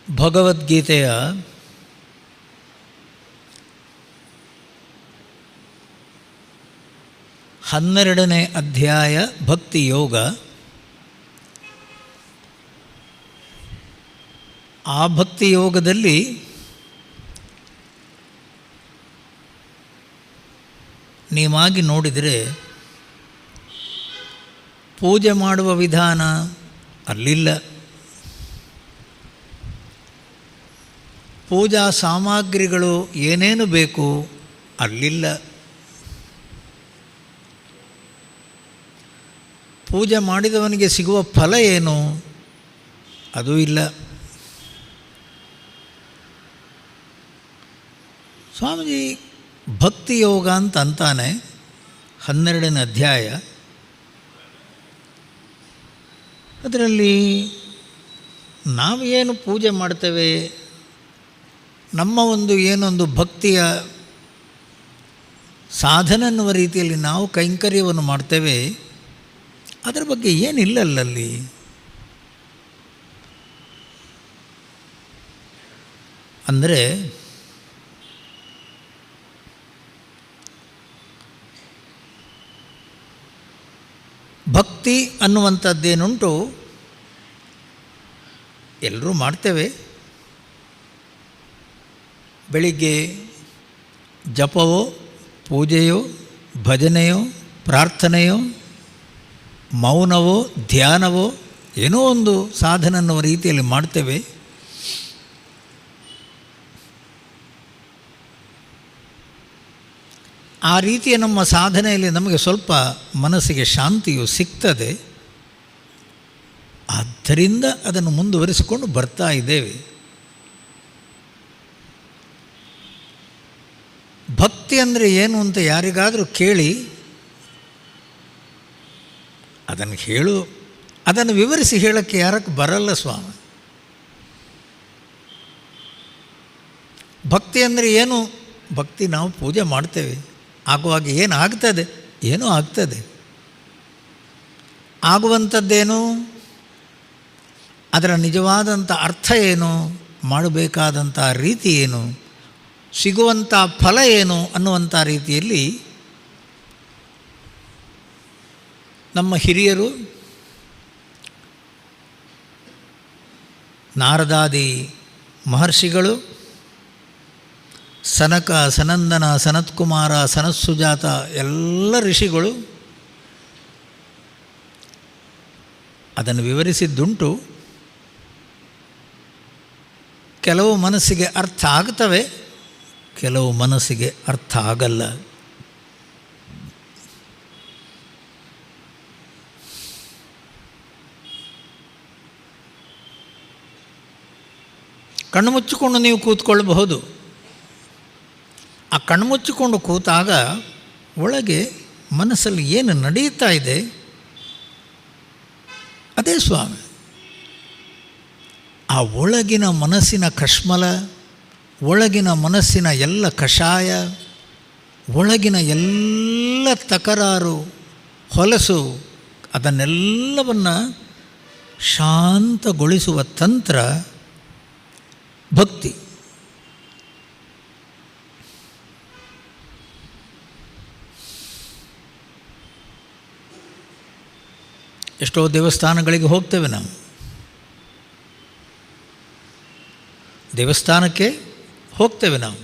ಭಗವದ್ಗೀತೆಯ 12ನೇ ಅಧ್ಯಾಯ ಭಕ್ತಿ ಯೋಗ. ಆ ಭಕ್ತಿ ಯೋಗದಲ್ಲಿ ನೀವಾಗಿ ನೋಡಿದರೆ ಪೂಜೆ ಮಾಡುವ ವಿಧಾನ ಅಲ್ಲಿಲ್ಲ, ಪೂಜಾ ಸಾಮಗ್ರಿಗಳು ಏನೇನು ಬೇಕು ಅಲ್ಲಿಲ್ಲ, ಪೂಜೆ ಮಾಡಿದವನಿಗೆ ಸಿಗುವ ಫಲ ಏನು ಅದೂ ಇಲ್ಲ. ಸ್ವಾಮೀಜಿ ಭಕ್ತಿ ಯೋಗ ಅಂತ ಅಂತಾನೆ 12ನೇ ಅಧ್ಯಾಯ. ಅದರಲ್ಲಿ ನಾವು ಏನು ಪೂಜೆ ಮಾಡ್ತೇವೆ, ನಮ್ಮ ಏನೊಂದು ಭಕ್ತಿಯ ಸಾಧನ ಅನ್ನುವ ರೀತಿಯಲ್ಲಿ ನಾವು ಕೈಂಕರ್ಯವನ್ನು ಮಾಡ್ತೇವೆ, ಅದರ ಬಗ್ಗೆ ಏನಿಲ್ಲಲ್ಲಿ. ಅಂದರೆ ಭಕ್ತಿ ಅನ್ನುವಂಥದ್ದೇನುಂಟು ಎಲ್ಲರೂ ಮಾಡ್ತೇವೆ. ಬೆಳಿಗ್ಗೆ ಜಪವೋ, ಪೂಜೆಯೋ, ಭಜನೆಯೋ, ಪ್ರಾರ್ಥನೆಯೋ, ಮೌನವೋ, ಧ್ಯಾನವೋ, ಏನೋ ಒಂದು ಸಾಧನ ಅನ್ನುವ ರೀತಿಯಲ್ಲಿ ಮಾಡ್ತೇವೆ. ಆ ರೀತಿಯ ನಮ್ಮ ಸಾಧನೆಯಲ್ಲಿ ನಮಗೆ ಸ್ವಲ್ಪ ಮನಸ್ಸಿಗೆ ಶಾಂತಿಯು ಸಿಗ್ತದೆ. ಆದ್ದರಿಂದ ಅದನ್ನು ಮುಂದುವರಿಸಿಕೊಂಡು ಬರ್ತಾ ಇದ್ದೇವೆ. ಭಕ್ತಿ ಅಂದರೆ ಏನು ಅಂತ ಯಾರಿಗಾದರೂ ಕೇಳಿ ಅದನ್ನು ವಿವರಿಸಿ ಹೇಳೋಕ್ಕೆ ಯಾರಕ್ಕೆ ಬರಲ್ಲ ಸ್ವಾಮಿ. ಭಕ್ತಿ ಅಂದರೆ ಏನು? ಭಕ್ತಿ ನಾವು ಪೂಜೆ ಮಾಡ್ತೇವೆ, ಆಗುವಾಗ ಏನಾಗ್ತದೆ? ಏನೂ ಆಗ್ತದೆ. ಆಗುವಂಥದ್ದೇನು? ಅದರ ನಿಜವಾದಂಥ ಅರ್ಥ ಏನು, ಮಾಡಬೇಕಾದಂಥ ರೀತಿ ಏನು, ಸಿಗುವಂಥ ಫಲ ಏನು ಅನ್ನುವಂಥ ರೀತಿಯಲ್ಲಿ ನಮ್ಮ ಹಿರಿಯರು ನಾರದಾದಿ ಮಹರ್ಷಿಗಳು, ಸನಕ, ಸನಂದನ, ಸನತ್ಕುಮಾರ, ಸನತ್ಸುಜಾತ ಎಲ್ಲ ಋಷಿಗಳು ಅದನ್ನು ವಿವರಿಸಿದ್ದುಂಟು. ಕೆಲವು ಮನಸ್ಸಿಗೆ ಅರ್ಥ ಆಗ್ತವೆ, ಕೆಲವು ಮನಸ್ಸಿಗೆ ಅರ್ಥ ಆಗಲ್ಲ. ಕಣ್ಣು ಮುಚ್ಚಿಕೊಂಡು ನೀವು ಕೂತ್ಕೊಳ್ಳಬಹುದು. ಆ ಕಣ್ಣು ಮುಚ್ಚಿಕೊಂಡು ಕೂತಾಗ ಒಳಗೆ ಮನಸ್ಸಲ್ಲಿ ಏನು ನಡೆಯುತ್ತಾ ಇದೆ ಅದೇ ಸ್ವಾಮಿ. ಆ ಒಳಗಿನ ಮನಸ್ಸಿನ ಕಶ್ಮಲ, ಒಳಗಿನ ಮನಸ್ಸಿನ ಎಲ್ಲ ಕಷಾಯ, ಒಳಗಿನ ಎಲ್ಲ ತಕರಾರು, ಹೊಲಸು, ಅದನ್ನೆಲ್ಲವನ್ನು ಶಾಂತಗೊಳಿಸುವ ತಂತ್ರ ಭಕ್ತಿ. ಎಷ್ಟೋ ದೇವಸ್ಥಾನಗಳಿಗೆ ಹೋಗ್ತೇವೆ ನಾವು, ದೇವಸ್ಥಾನಕ್ಕೆ ಹೋಗ್ತೇವೆ ನಾವು,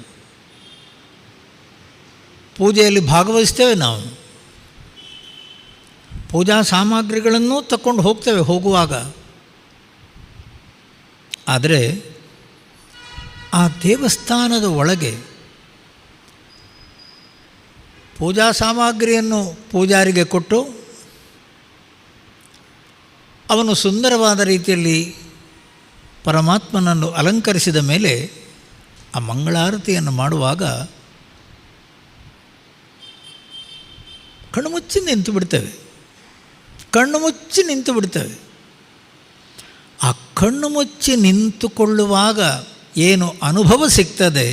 ಪೂಜೆಯಲ್ಲಿ ಭಾಗವಹಿಸ್ತೇವೆ ನಾವು, ಪೂಜಾ ಸಾಮಗ್ರಿಗಳನ್ನು ತಕ್ಕೊಂಡು ಹೋಗ್ತೇವೆ ಹೋಗುವಾಗ. ಆದರೆ ಆ ದೇವಸ್ಥಾನದ ಒಳಗೆ ಪೂಜಾ ಸಾಮಗ್ರಿಯನ್ನು ಪೂಜಾರಿಗೆ ಕೊಟ್ಟು ಅವನು ಸುಂದರವಾದ ರೀತಿಯಲ್ಲಿ ಪರಮಾತ್ಮನನ್ನು ಅಲಂಕರಿಸಿದ ಮೇಲೆ ಆ ಮಂಗಳಾರತಿಯನ್ನು ಮಾಡುವಾಗ ಕಣ್ಣು ಮುಚ್ಚಿ ನಿಂತು ಬಿಡ್ತೇವೆ, ಕಣ್ಣು ಮುಚ್ಚಿ ನಿಂತು ಬಿಡ್ತೇವೆ. ಆ ಕಣ್ಣು ಮುಚ್ಚಿ ನಿಂತುಕೊಳ್ಳುವಾಗ ಏನು ಅನುಭವ ಸಿಗ್ತದೆ,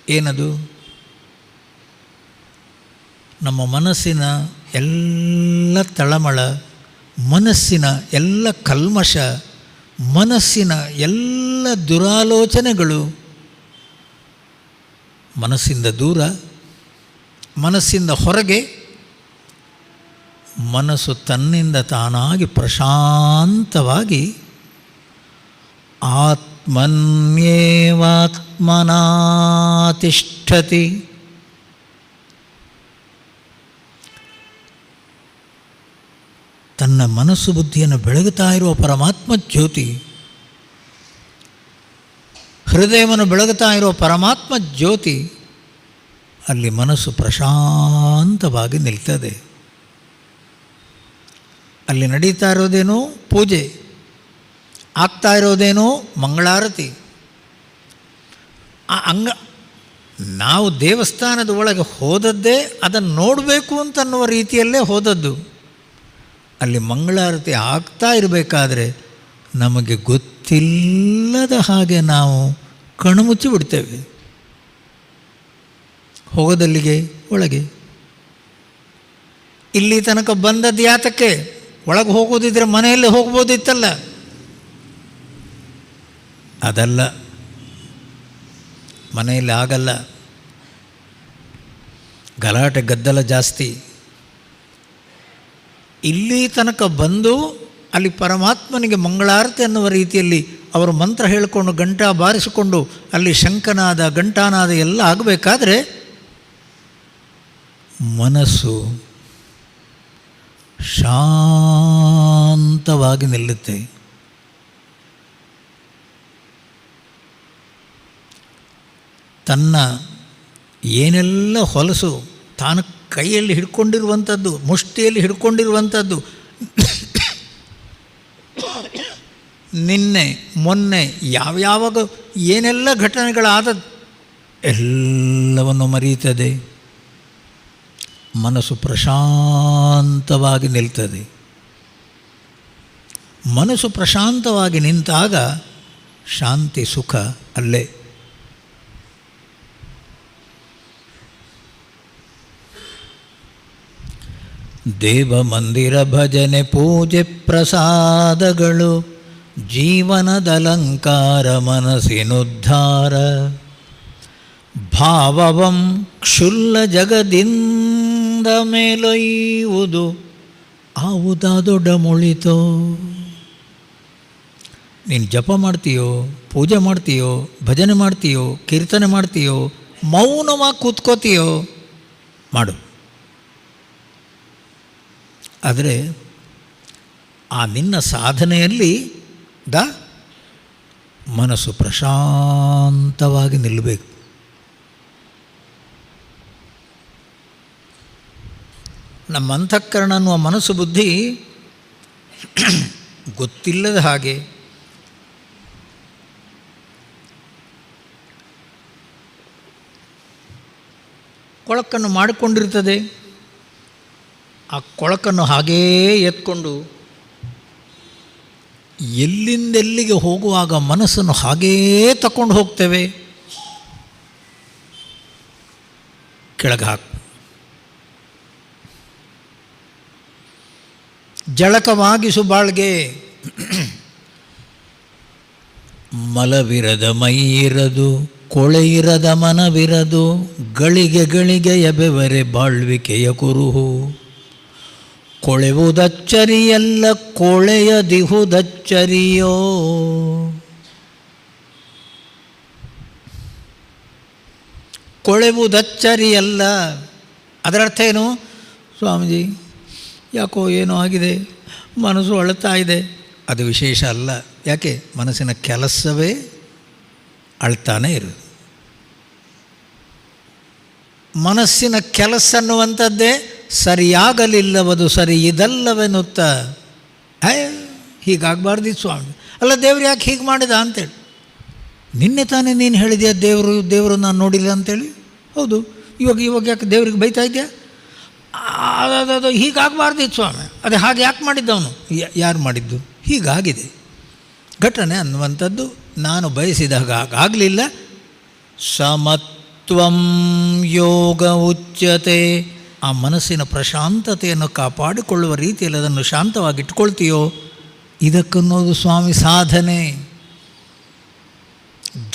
ಏನದು? ನಮ್ಮ ಮನಸ್ಸಿನ ಎಲ್ಲ ತಳಮಳ, ಮನಸ್ಸಿನ ಎಲ್ಲ ಕಲ್ಮಶ, ಮನಸ್ಸಿನ ಎಲ್ಲ ಏನೆಲ್ಲ ದುರಾಲೋಚನೆಗಳು ಮನಸ್ಸಿಂದ ದೂರ, ಮನಸ್ಸಿಂದ ಹೊರಗೆ, ಮನಸ್ಸು ತನ್ನಿಂದ ತಾನಾಗಿ ಪ್ರಶಾಂತವಾಗಿ ಆತ್ಮನ್ಯೇವಾತ್ಮನಾ ತಿಷ್ಠತಿ. ತನ್ನ ಮನಸ್ಸು ಬುದ್ಧಿಯನ್ನು ಬೆಳಗುತ್ತಾ ಇರುವ ಪರಮಾತ್ಮ ಜ್ಯೋತಿ, ಹೃದಯವನ್ನು ಬೆಳಗುತ್ತಾ ಇರುವ ಪರಮಾತ್ಮ ಜ್ಯೋತಿ, ಅಲ್ಲಿ ಮನಸ್ಸು ಪ್ರಶಾಂತವಾಗಿ ನಿಲ್ತದೆ. ಅಲ್ಲಿ ನಡೀತಾ ಇರೋದೇನೋ ಪೂಜೆ, ಆಗ್ತಾ ಇರೋದೇನೋ ಮಂಗಳಾರತಿ. ನಾವು ದೇವಸ್ಥಾನದ ಒಳಗೆ ಹೋದದ್ದೇ ಅದನ್ನು ನೋಡಬೇಕು ಅಂತನ್ನುವ ರೀತಿಯಲ್ಲೇ ಹೋದದ್ದು. ಅಲ್ಲಿ ಮಂಗಳಾರತಿ ಆಗ್ತಾ ಇರಬೇಕಾದ್ರೆ ನಮಗೆ ಗೊತ್ತಿಲ್ಲದ ಹಾಗೆ ನಾವು ಕಣ್ಮುಚ್ಚಿ ಬಿಡ್ತೇವೆ. ಹೋಗೋದಲ್ಲಿಗೆ ಒಳಗೆ. ಇಲ್ಲಿ ತನಕ ಬಂದದ್ದು ಯಾತಕ್ಕೆ? ಒಳಗೆ ಹೋಗೋದಿದ್ರೆ ಮನೆಯಲ್ಲೇ ಹೋಗ್ಬೋದಿತ್ತಲ್ಲ. ಅದಲ್ಲ, ಮನೆಯಲ್ಲಿ ಆಗಲ್ಲ. ಗಲಾಟೆ ಗದ್ದಲ ಜಾಸ್ತಿ. ಇಲ್ಲಿ ತನಕ ಬಂದು ಅಲ್ಲಿ ಪರಮಾತ್ಮನಿಗೆ ಮಂಗಳಾರತಿ ಅನ್ನುವ ರೀತಿಯಲ್ಲಿ ಅವರು ಮಂತ್ರ ಹೇಳಿಕೊಂಡು ಗಂಟಾ ಬಾರಿಸಿಕೊಂಡು ಅಲ್ಲಿ ಶಂಖನಾದ ಘಂಟಾನಾದ ಎಲ್ಲ ಆಗಬೇಕಾದ್ರೆ ಮನಸ್ಸು ಶಾಂತವಾಗಿ ನಿಲ್ಲುತ್ತೆ. ತನ್ನ ಏನೆಲ್ಲ ಹೊಲಸು ತಾನು ಕೈಯಲ್ಲಿ ಹಿಡ್ಕೊಂಡಿರುವಂಥದ್ದು, ಮುಷ್ಟಿಯಲ್ಲಿ ಹಿಡ್ಕೊಂಡಿರುವಂಥದ್ದು, ನಿನ್ನೆ ಮೊನ್ನೆ ಯಾವ್ಯಾವಾಗ ಏನೆಲ್ಲ ಘಟನೆಗಳಾದ ಎಲ್ಲವನ್ನು ಮರೀತದೆ. ಮನಸ್ಸು ಪ್ರಶಾಂತವಾಗಿ ನಿಲ್ತದೆ. ಮನಸ್ಸು ಪ್ರಶಾಂತವಾಗಿ ನಿಂತಾಗ ಶಾಂತಿ ಸುಖ ಅಲ್ಲೇ. ದೇವ ಮಂದಿರ ಭಜನೆ ಪೂಜೆ ಪ್ರಸಾದಗಳು ಜೀವನದ ಅಲಂಕಾರ ಮನಸ್ಸಿನುದ್ಧಾರ. ಭಾವವಂ ಕ್ಷುಲ್ಲ ಜಗದಿಂದ ಮೇಲೊಯ್ಯುವುದು ಆವುದ ದೊಡ್ಡ ಮುಳಿತೋ. ನೀನು ಜಪ ಮಾಡ್ತೀಯೋ, ಪೂಜೆ ಮಾಡ್ತೀಯೋ, ಭಜನೆ ಮಾಡ್ತೀಯೋ, ಕೀರ್ತನೆ ಮಾಡ್ತೀಯೋ, ಮೌನವಾಗಿ ಕೂತ್ಕೋತೀಯೋ ಮಾಡು. ಆದರೆ ಆ ನಿನ್ನ ಸಾಧನೆಯಲ್ಲಿ ಮನಸ್ಸು ಪ್ರಶಾಂತವಾಗಿ ನಿಲ್ಲಬೇಕು. ನಮ್ಮ ಅಂತಃಕರಣ ಅನ್ನುವ ಮನಸ್ಸು ಬುದ್ಧಿ ಗೊತ್ತಿಲ್ಲದ ಹಾಗೆ ಕೊಳಕನ್ನು ಮಾಡಿಕೊಂಡಿರ್ತದೆ. ಆ ಕೊಳಕನ್ನು ಹಾಗೇ ಎತ್ಕೊಂಡು ಎಲ್ಲಿಂದೆಲ್ಲಿಗೆ ಹೋಗುವಾಗ ಮನಸ್ಸನ್ನು ಹಾಗೇ ತಗೊಂಡು ಹೋಗ್ತೇವೆ. ಕೆಳಗೆ ಹಾಕು. ಜಳಕವಾಗಿಸು ಬಾಳ್ಗೆ. ಮಲವಿರದ ಮೈಯಿರದು, ಕೊಳೆಯಿರದ ಮನವಿರದು, ಗಳಿಗೆ ಗಳಿಗೆಯ ಬೆವರೆ ಬಾಳ್ವಿಕೆಯ ಕುರುಹು. ಕೊಳೆವುದಚ್ಚರಿಯಲ್ಲ ಕೊಳೆಯದಿಹುದಚ್ಚರಿಯೋ. ಕೊಳೆವುದಚ್ಚರಿಯಲ್ಲ. ಅದರರ್ಥ ಏನು? ಸ್ವಾಮೀಜಿ ಯಾಕೋ ಏನೋ ಆಗಿದೆ, ಮನಸ್ಸು ಅಳುತ್ತಾ ಇದೆ, ಅದು ವಿಶೇಷ ಅಲ್ಲ. ಯಾಕೆ? ಮನಸ್ಸಿನ ಕೆಲಸವೇ ಅಳ್ತಾನೆ ಇರು. ಮನಸ್ಸಿನ ಕೆಲಸ ಅನ್ನುವಂಥದ್ದೇ ಸರಿಯಾಗಲಿಲ್ಲವದು ಸರಿ ಇದಲ್ಲವೆನ್ನುತ್ತ. ಹೀಗಾಗಬಾರ್ದಿತ್ತು ಸ್ವಾಮಿ. ಅಲ್ಲ, ದೇವ್ರು ಯಾಕೆ ಹೀಗೆ ಮಾಡಿದ ಅಂತೇಳಿ. ನಿನ್ನೆ ತಾನೇ ನೀನು ಹೇಳಿದ್ಯಾ ದೇವರು ನಾನು ನೋಡಿಲ್ಲ ಅಂತೇಳಿ. ಹೌದು, ಇವಾಗ ಯಾಕೆ ದೇವ್ರಿಗೆ ಬೈತಾ ಇದೆಯಾ? ಅದು ಹೀಗಾಗಬಾರ್ದಿತ್ತು ಸ್ವಾಮಿ. ಅದೇ ಹಾಗೆ ಯಾಕೆ ಮಾಡಿದ್ದವನು? ಯಾರು ಮಾಡಿದ್ದು? ಹೀಗಾಗಿದೆ ಘಟನೆ ಅನ್ನುವಂಥದ್ದು. ನಾನು ಬಯಸಿದಾಗ ಆಗಲಿಲ್ಲ. ಸಮತ್ವಂ ಯೋಗ ಉಚ್ಯತೆ. ಆ ಮನಸ್ಸಿನ ಪ್ರಶಾಂತತೆಯನ್ನು ಕಾಪಾಡಿಕೊಳ್ಳುವ ರೀತಿಯಲ್ಲಿ ಅದನ್ನು ಶಾಂತವಾಗಿ ಇಟ್ಕೊಳ್ತೀಯೋ, ಇದಕ್ಕನ್ನೋದು ಸ್ವಾಮಿ ಸಾಧನೆ.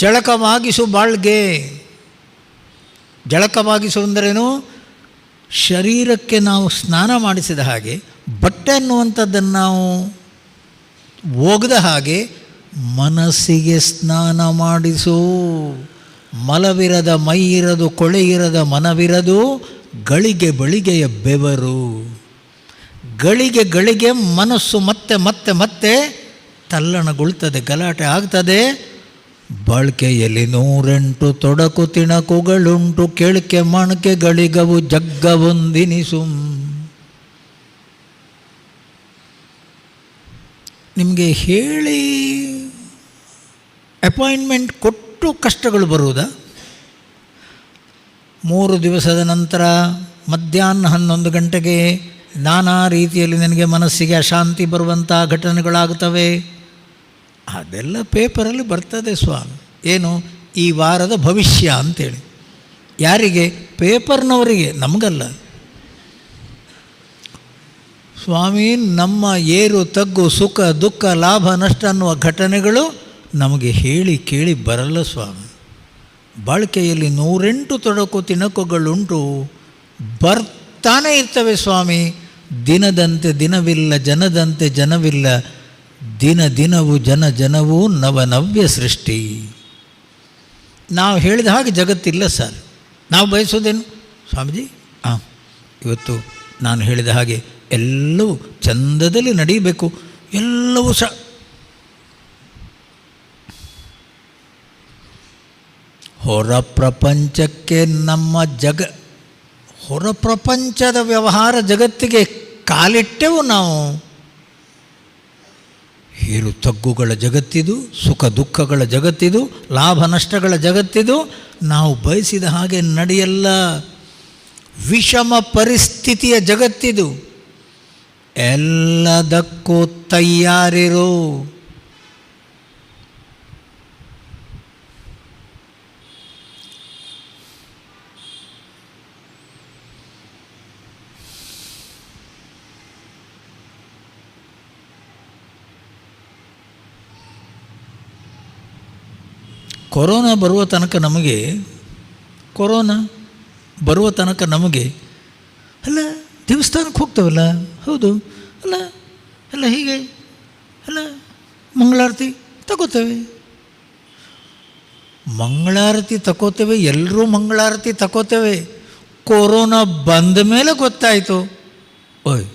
ಜಳಕವಾಗಿಸು ಬಾಳ್ಗೆ. ಜಳಕವಾಗಿಸು ಅಂದ್ರೇನು? ಶರೀರಕ್ಕೆ ನಾವು ಸ್ನಾನ ಮಾಡಿಸಿದ ಹಾಗೆ, ಬಟ್ಟೆ ಅನ್ನುವಂಥದ್ದನ್ನು ನಾವು ಒಗೆದ ಹಾಗೆ ಮನಸ್ಸಿಗೆ ಸ್ನಾನ ಮಾಡಿಸು. ಮಲವಿರದ ಮೈ ಇರದು, ಕೊಳೆ ಇರದ ಮನವಿರದು, ಗಳಿಗೆ ಬಳಿಗೆಯ ಬೆವರು. ಗಳಿಗೆ ಗಳಿಗೆ ಮನಸ್ಸು ಮತ್ತೆ ಮತ್ತೆ ಮತ್ತೆ ತಲ್ಲಣಗೊಳ್ತದೆ, ಗಲಾಟೆ ಆಗ್ತದೆ. ಬಾಳ್ಕೆಯಲ್ಲಿ 108 ತೊಡಕು ತಿಣಕುಗಳುಂಟು, ಕೇಳಿಕೆ ಮಣಕೆಗಳಿಗವು ಜಗ್ಗವೊಂದಿನಿಸು. ನಿಮಗೆ ಹೇಳಿ ಅಪಾಯಿಂಟ್ಮೆಂಟ್ ಕೊಟ್ಟು ಕಷ್ಟಗಳು ಬರುವುದಾ? 3 ದಿವಸದ ನಂತರ ಮಧ್ಯಾಹ್ನ 11 ಗಂಟೆಗೆ ನಾನಾ ರೀತಿಯಲ್ಲಿ ನನಗೆ ಮನಸ್ಸಿಗೆ ಅಶಾಂತಿ ಬರುವಂಥ ಘಟನೆಗಳಾಗುತ್ತವೆ. ಅದೆಲ್ಲ ಪೇಪರಲ್ಲಿ ಬರ್ತದೆ ಸ್ವಾಮಿ. ಏನು? ಈ ವಾರದ ಭವಿಷ್ಯ ಅಂತೇಳಿ. ಯಾರಿಗೆ? ಪೇಪರ್ನವರಿಗೆ, ನಮಗಲ್ಲ ಸ್ವಾಮಿ. ನಮ್ಮ ಏರು ತಗ್ಗು, ಸುಖ ದುಃಖ, ಲಾಭ ನಷ್ಟ ಅನ್ನುವ ಘಟನೆಗಳು ನಮಗೆ ಹೇಳಿ ಕೇಳಿ ಬರಲ್ಲ ಸ್ವಾಮಿ. ಬಾಳಿಕೆಯಲ್ಲಿ 108 ತೊಡಕು ತಿಣಕುಗಳುಂಟು, ಬರ್ತಾನೆ ಇರ್ತವೆ ಸ್ವಾಮಿ. ದಿನದಂತೆ ದಿನವಿಲ್ಲ, ಜನದಂತೆ ಜನವಿಲ್ಲ, ದಿನ ದಿನವೂ ಜನ ಜನವೂ ನವನವ್ಯ ಸೃಷ್ಟಿ. ನಾವು ಹೇಳಿದ ಹಾಗೆ ಜಗತ್ತಿಲ್ಲ ಸರ್. ನಾವು ಬಯಸೋದೇನು ಸ್ವಾಮೀಜಿ? ಇವತ್ತು ನಾನು ಹೇಳಿದ ಹಾಗೆ ಎಲ್ಲವೂ ಚಂದದಲ್ಲಿ ನಡೀಬೇಕು, ಎಲ್ಲವೂ ಹೊರ ಪ್ರಪಂಚಕ್ಕೆ ನಮ್ಮ ಹೊರ ಪ್ರಪಂಚದ ವ್ಯವಹಾರ ಜಗತ್ತಿಗೆ ಕಾಲಿಟ್ಟೆವು ನಾವು. ಏರು ತಗ್ಗುಗಳ ಜಗತ್ತಿದು, ಸುಖ ದುಃಖಗಳ ಜಗತ್ತಿದು, ಲಾಭ ನಷ್ಟಗಳ ಜಗತ್ತಿದು. ನಾವು ಬಯಸಿದ ಹಾಗೆ ನಡೆಯಲ್ಲ. ವಿಷಮ ಪರಿಸ್ಥಿತಿಯ ಜಗತ್ತಿದು. ಎಲ್ಲದಕ್ಕೂ ತಯಾರಿರು. ಕೊರೋನಾ ಬರುವ ತನಕ ನಮಗೆ ಅಲ್ಲ ದೇವಸ್ಥಾನಕ್ಕೆ ಹೋಗ್ತೇವಲ್ಲ, ಹೌದು ಅಲ್ಲ, ಅಲ್ಲ ಹೀಗೆ ಅಲ್ಲ ಮಂಗಳಾರತಿ ತಗೋತೇವೆ, ಎಲ್ಲರೂ ಮಂಗಳಾರತಿ ತಗೋತೇವೆ. ಕೊರೋನಾ ಬಂದ ಮೇಲೆ ಗೊತ್ತಾಯಿತು, ಓಯ್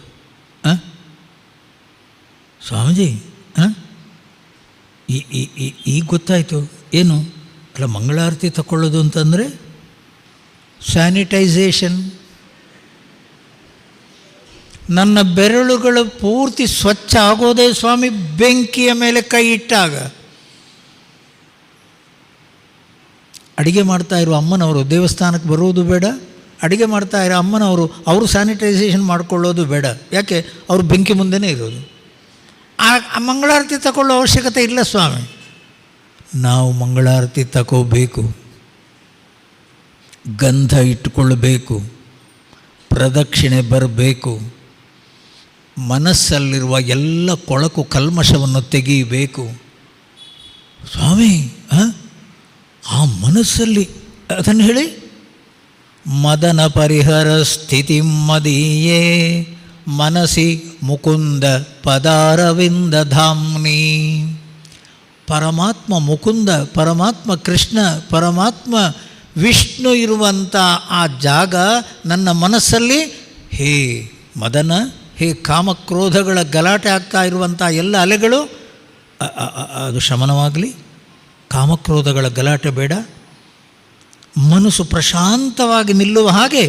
ಸ್ವಾಮೀಜಿ ಈಗ ಗೊತ್ತಾಯಿತು. ಏನು? ಅಲ್ಲ ಮಂಗಳಾರತಿ ತಗೊಳ್ಳೋದು ಅಂತಂದರೆ ಸ್ಯಾನಿಟೈಸೇಷನ್. ನನ್ನ ಬೆರಳುಗಳು ಪೂರ್ತಿ ಸ್ವಚ್ಛ ಆಗೋದೇ ಸ್ವಾಮಿ ಬೆಂಕಿಯ ಮೇಲೆ ಕೈ ಇಟ್ಟಾಗ. ಅಡಿಗೆ ಮಾಡ್ತಾ ಇರೋ ಅಮ್ಮನವರು ದೇವಸ್ಥಾನಕ್ಕೆ ಬರುವುದು ಬೇಡ, ಅಡಿಗೆ ಮಾಡ್ತಾ ಇರೋ ಅಮ್ಮನವರು ಅವರು ಸ್ಯಾನಿಟೈಸೇಷನ್ ಮಾಡಿಕೊಳ್ಳೋದು ಬೇಡ. ಯಾಕೆ? ಅವರು ಬೆಂಕಿ ಮುಂದೆನೇ ಇರೋದು. ಆ ಮಂಗಳಾರತಿ ತಗೊಳ್ಳೋ ಅವಶ್ಯಕತೆ ಇಲ್ಲ ಸ್ವಾಮಿ. ನಾವು ಮಂಗಳಾರತಿ ತಗೋಬೇಕು, ಗಂಧ ಇಟ್ಟುಕೊಳ್ಳಬೇಕು, ಪ್ರದಕ್ಷಿಣೆ ಬರಬೇಕು, ಮನಸ್ಸಲ್ಲಿರುವ ಎಲ್ಲ ಕೊಳಕು ಕಲ್ಮಶವನ್ನು ತೆಗೀಬೇಕು ಸ್ವಾಮಿ. ಆ ಮನಸ್ಸಲ್ಲಿ ಅದನ್ನು ಹೇಳಿ, ಮದನ ಪರಿಹರ ಸ್ಥಿತಿ ಮದೀಯೇ ಮನಸಿ ಮುಕುಂದ ಪದಾರವಿಂದ ಧಾಮ್ನಿ. ಪರಮಾತ್ಮ ಮುಕುಂದ, ಪರಮಾತ್ಮ ಕೃಷ್ಣ, ಪರಮಾತ್ಮ ವಿಷ್ಣು ಇರುವಂಥ ಆ ಜಾಗ ನನ್ನ ಮನಸ್ಸಲ್ಲಿ. ಹೇ ಮದನ, ಹೇ ಕಾಮಕ್ರೋಧಗಳ ಗಲಾಟೆ ಆಗ್ತಾ ಇರುವಂಥ ಎಲ್ಲ ಅಲೆಗಳು ಅದು ಶಮನವಾಗಲಿ. ಕಾಮಕ್ರೋಧಗಳ ಗಲಾಟೆ ಬೇಡ. ಮನಸ್ಸು ಪ್ರಶಾಂತವಾಗಿ ನಿಲ್ಲುವ ಹಾಗೆ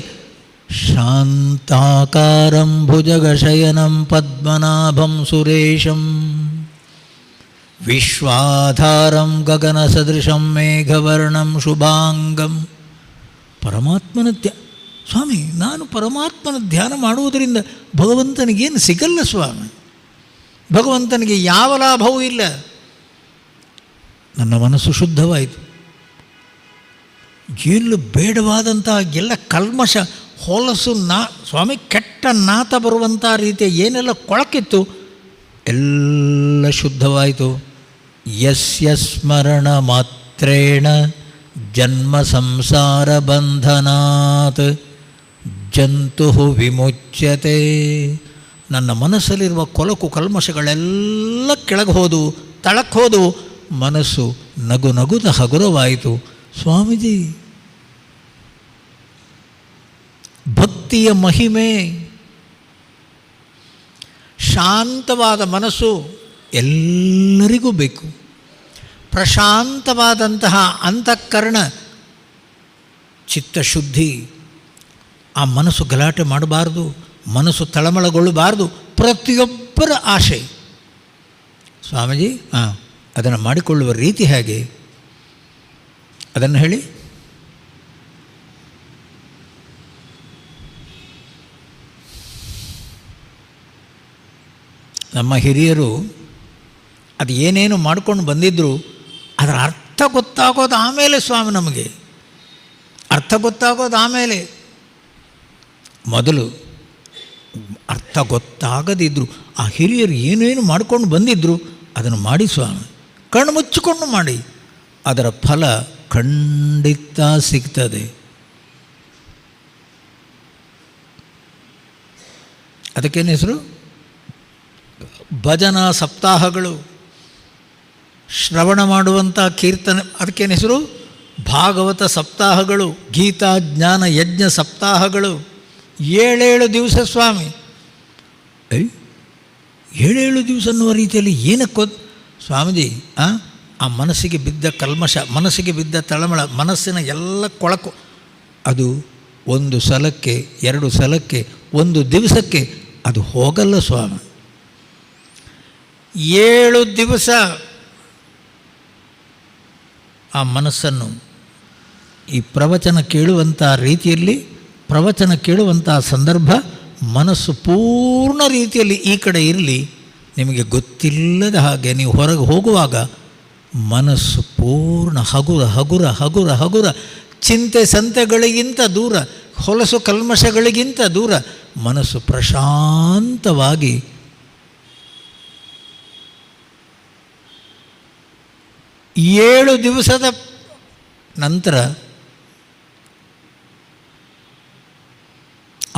ಶಾಂತಾಕಾರಂ ಭುಜಗಶಯನಂ ಪದ್ಮನಾಭಂ ಸುರೇಶಂ ವಿಶ್ವಾಧಾರಂ ಗಗನ ಸದೃಶಂ ಮೇಘವರ್ಣಂ ಶುಭಾಂಗಂ. ಪರಮಾತ್ಮನ ಸ್ವಾಮಿ, ನಾನು ಪರಮಾತ್ಮನ ಧ್ಯಾನ ಮಾಡುವುದರಿಂದ ಭಗವಂತನಿಗೇನು ಸಿಗಲ್ಲ ಸ್ವಾಮಿ. ಭಗವಂತನಿಗೆ ಯಾವ ಲಾಭವೂ ಇಲ್ಲ. ನನ್ನ ಮನಸ್ಸು ಶುದ್ಧವಾಯಿತು. ಎಲ್ಲೂ ಬೇಡವಾದಂಥ ಎಲ್ಲ ಕಲ್ಮಶ ಹೊಲಸು ಸ್ವಾಮಿ ಕೆಟ್ಟ ನಾತ ಬರುವಂಥ ರೀತಿಯ ಏನೆಲ್ಲ ಕೊಳಕಿತ್ತು ಎಲ್ಲ ಶುದ್ಧವಾಯಿತು. ಯಸ್ಯ ಸ್ಮರಣ ಮಾತ್ರ ಮಿತ್ರೇಣ ಜನ್ಮ ಸಂಸಾರ ಬಂಧನಾತ್ ಜಂತು ವಿಮುಚ್ಯತೆ. ನನ್ನ ಮನಸ್ಸಲ್ಲಿರುವ ಕೊಲಕು ಕಲ್ಮಶಗಳೆಲ್ಲ ಕೆಳಗೆ ಹೋದವು, ತಳಕ್ಕೆ ಹೋದವು, ಮನಸ್ಸು ನಗು ನಗುದ ಹಗುರವಾಯಿತು. ಸ್ವಾಮೀಜಿ, ಭಕ್ತಿಯ ಮಹಿಮೆ. ಶಾಂತವಾದ ಮನಸ್ಸು ಎಲ್ಲರಿಗೂ ಬೇಕು. ಪ್ರಶಾಂತವಾದಂತಹ ಅಂತಃಕರಣ, ಚಿತ್ತಶುದ್ಧಿ. ಆ ಮನಸ್ಸು ಗಲಾಟೆ ಮಾಡಬಾರ್ದು, ಮನಸ್ಸು ತಳಮಳಗೊಳ್ಳಬಾರ್ದು. ಪ್ರತಿಯೊಬ್ಬರ ಆಶೆ. ಸ್ವಾಮೀಜಿ, ಅದನ್ನು ಮಾಡಿಕೊಳ್ಳುವ ರೀತಿ ಹೇಗೆ ಅದನ್ನು ಹೇಳಿ. ನಮ್ಮ ಹಿರಿಯರು ಅದು ಏನೇನು ಮಾಡ್ಕೊಂಡು ಬಂದಿದ್ದರು, ಅದರ ಅರ್ಥ ಗೊತ್ತಾಗೋದು ಆಮೇಲೆ ಸ್ವಾಮಿ. ನಮಗೆ ಅರ್ಥ ಗೊತ್ತಾಗೋದು ಆಮೇಲೆ. ಮೊದಲು ಅರ್ಥ ಗೊತ್ತಾಗದಿದ್ದರು. ಆ ಹಿರಿಯರು ಏನೇನು ಮಾಡ್ಕೊಂಡು ಬಂದಿದ್ದರು ಅದನ್ನು ಮಾಡಿ ಸ್ವಾಮಿ. ಕಣ್ಣು ಮುಚ್ಚಿಕೊಂಡು ಮಾಡಿ, ಅದರ ಫಲ ಖಂಡಿತ ಸಿಗ್ತದೆ. ಅದಕ್ಕೇನು ಹೆಸರು? ಭಜನಾ ಸಪ್ತಾಹಗಳು, ಶ್ರವಣ ಮಾಡುವಂಥ ಕೀರ್ತನೆ. ಅದಕ್ಕೇನು ಹೆಸರು? ಭಾಗವತ ಸಪ್ತಾಹಗಳು, ಗೀತಾ ಜ್ಞಾನ ಯಜ್ಞ ಸಪ್ತಾಹಗಳು. 7 ದಿವಸ ಸ್ವಾಮಿ. 7 ದಿವಸ ಅನ್ನುವ ರೀತಿಯಲ್ಲಿ ಏನಕ್ಕೋ ಸ್ವಾಮೀಜಿ. ಆ ಮನಸ್ಸಿಗೆ ಬಿದ್ದ ಕಲ್ಮಶ, ಮನಸ್ಸಿಗೆ ಬಿದ್ದ ತಳಮಳ, ಮನಸ್ಸಿನ ಎಲ್ಲ ಕೊಳಕು, ಅದು 1 ಸಲಕ್ಕೆ 2 ಸಲಕ್ಕೆ 1 ದಿವಸಕ್ಕೆ ಅದು ಹೋಗಲ್ಲ ಸ್ವಾಮಿ. 7 ದಿವಸ ಆ ಮನಸ್ಸನ್ನು ಈ ಪ್ರವಚನ ಕೇಳುವಂಥ ರೀತಿಯಲ್ಲಿ, ಪ್ರವಚನ ಕೇಳುವಂಥ ಸಂದರ್ಭ, ಮನಸ್ಸು ಪೂರ್ಣ ರೀತಿಯಲ್ಲಿ ಈ ಕಡೆ ಇರಲಿ. ನಿಮಗೆ ಗೊತ್ತಿಲ್ಲದ ಹಾಗೆ ನೀವು ಹೊರಗೆ ಹೋಗುವಾಗ ಮನಸ್ಸು ಪೂರ್ಣ ಹಗುರ ಹಗುರ ಹಗುರ ಹಗುರ, ಚಿಂತೆ ಸಂತೆಗಳಿಗಿಂತ ದೂರ, ಹೊಲಸು ಕಲ್ಮಶಗಳಿಗಿಂತ ದೂರ, ಮನಸ್ಸು ಪ್ರಶಾಂತವಾಗಿ ಏಳು ದಿವಸದ ನಂತರ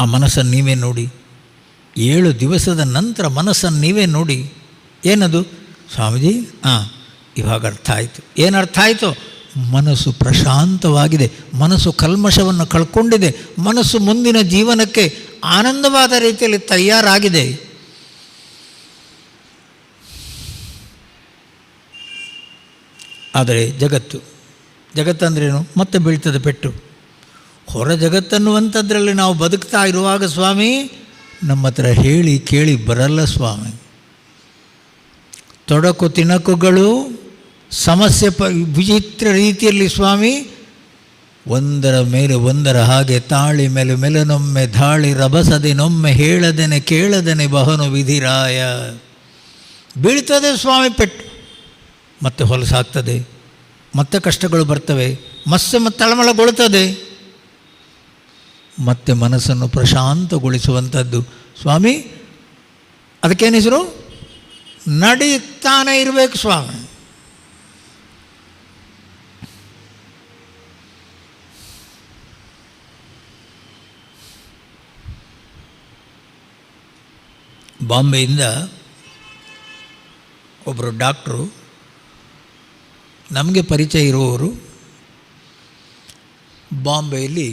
ಆ ಮನಸ್ಸನ್ನು ನೀವೇ ನೋಡಿ. 7 ದಿವಸದ ನಂತರ ಮನಸ್ಸನ್ನು ನೀವೇ ನೋಡಿ. ಏನದು ಸ್ವಾಮೀಜಿ? ಇವಾಗ ಅರ್ಥ ಆಯಿತು. ಏನು ಅರ್ಥ ಆಯಿತು? ಮನಸ್ಸು ಪ್ರಶಾಂತವಾಗಿದೆ, ಮನಸ್ಸು ಕಲ್ಮಶವನ್ನು ಕಳ್ಕೊಂಡಿದೆ, ಮನಸ್ಸು ಮುಂದಿನ ಜೀವನಕ್ಕೆ ಆನಂದವಾದ ರೀತಿಯಲ್ಲಿ ತಯಾರಾಗಿದೆ. ಆದರೆ ಜಗತ್ತಂದ್ರೇನು? ಮತ್ತೆ ಬೀಳ್ತದೆ ಪೆಟ್ಟು. ಹೊರ ಜಗತ್ತನ್ನುವಂಥದ್ರಲ್ಲಿ ನಾವು ಬದುಕ್ತಾ ಇರುವಾಗ ಸ್ವಾಮಿ, ನಮ್ಮ ಹತ್ರ ಹೇಳಿ ಕೇಳಿ ಬರಲ್ಲ ಸ್ವಾಮಿ. ತೊಡಕು ತಿಣಕುಗಳು, ಸಮಸ್ಯೆ ವಿಚಿತ್ರ ರೀತಿಯಲ್ಲಿ ಸ್ವಾಮಿ, ಒಂದರ ಮೇಲೆ ಒಂದರ ಹಾಗೆ ತಾಳಿ ಮೇಲೆ ಮೆಲನೊಮ್ಮೆ ಧಾಳಿ ರಭಸದಿನೊಮ್ಮೆ ಹೇಳದೇನೆ ಕೇಳದೇನೆ ಬಹನು ವಿಧಿರಾಯ. ಬೀಳ್ತದೆ ಸ್ವಾಮಿ ಪೆಟ್ಟು, ಮತ್ತೆ ಹೊಲಸಾಗ್ತದೆ, ಮತ್ತೆ ಕಷ್ಟಗಳು ಬರ್ತವೆ, ಮತ್ತೆ ತಳಮಳಗೊಳ್ತದೆ, ಮತ್ತೆ ಮನಸ್ಸನ್ನು ಪ್ರಶಾಂತಗೊಳಿಸುವಂಥದ್ದು ಸ್ವಾಮಿ. ಅದಕ್ಕೇನು ಹೆಸರು? ನಡೀತಾನೆ ಇರಬೇಕು ಸ್ವಾಮಿ. ಬಾಂಬೆಯಿಂದ ಒಬ್ಬರು ಡಾಕ್ಟ್ರು, ನಮಗೆ ಪರಿಚಯ ಇರುವವರು, ಬಾಂಬೆಯಲ್ಲಿ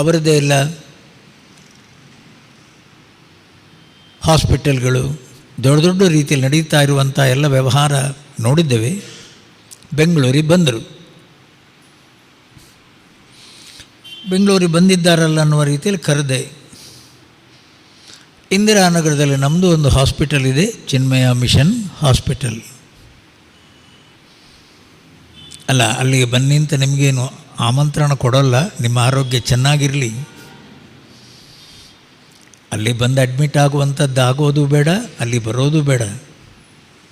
ಅವರದ್ದೇ ಎಲ್ಲ ಹಾಸ್ಪಿಟಲ್ಗಳು ದೊಡ್ಡ ದೊಡ್ಡ ರೀತಿಯಲ್ಲಿ ನಡೀತಾ ಇರುವಂಥ ಎಲ್ಲ ವ್ಯವಹಾರ ನೋಡಿದ್ದೇವೆ. ಬೆಂಗಳೂರಿಗೆ ಬಂದರು. ಬೆಂಗಳೂರಿಗೆ ಬಂದಿದ್ದಾರಲ್ಲ ಅನ್ನುವ ರೀತಿಯಲ್ಲಿ ಕರೆದೆ. ಇಂದಿರಾನಗರದಲ್ಲಿ ನಮ್ಮದು ಒಂದು ಹಾಸ್ಪಿಟಲ್ ಇದೆ, ಚಿನ್ಮಯ ಮಿಷನ್ ಹಾಸ್ಪಿಟಲ್. ಅಲ್ಲ, ಅಲ್ಲಿಗೆ ಬನ್ನಿ ಅಂತ ನಿಮಗೇನು ಆಮಂತ್ರಣ ಕೊಡೋಲ್ಲ, ನಿಮ್ಮ ಆರೋಗ್ಯ ಚೆನ್ನಾಗಿರಲಿ. ಅಲ್ಲಿ ಬಂದು ಅಡ್ಮಿಟ್ ಆಗುವಂಥದ್ದು ಆಗೋದು ಬೇಡ, ಅಲ್ಲಿ ಬರೋದು ಬೇಡ.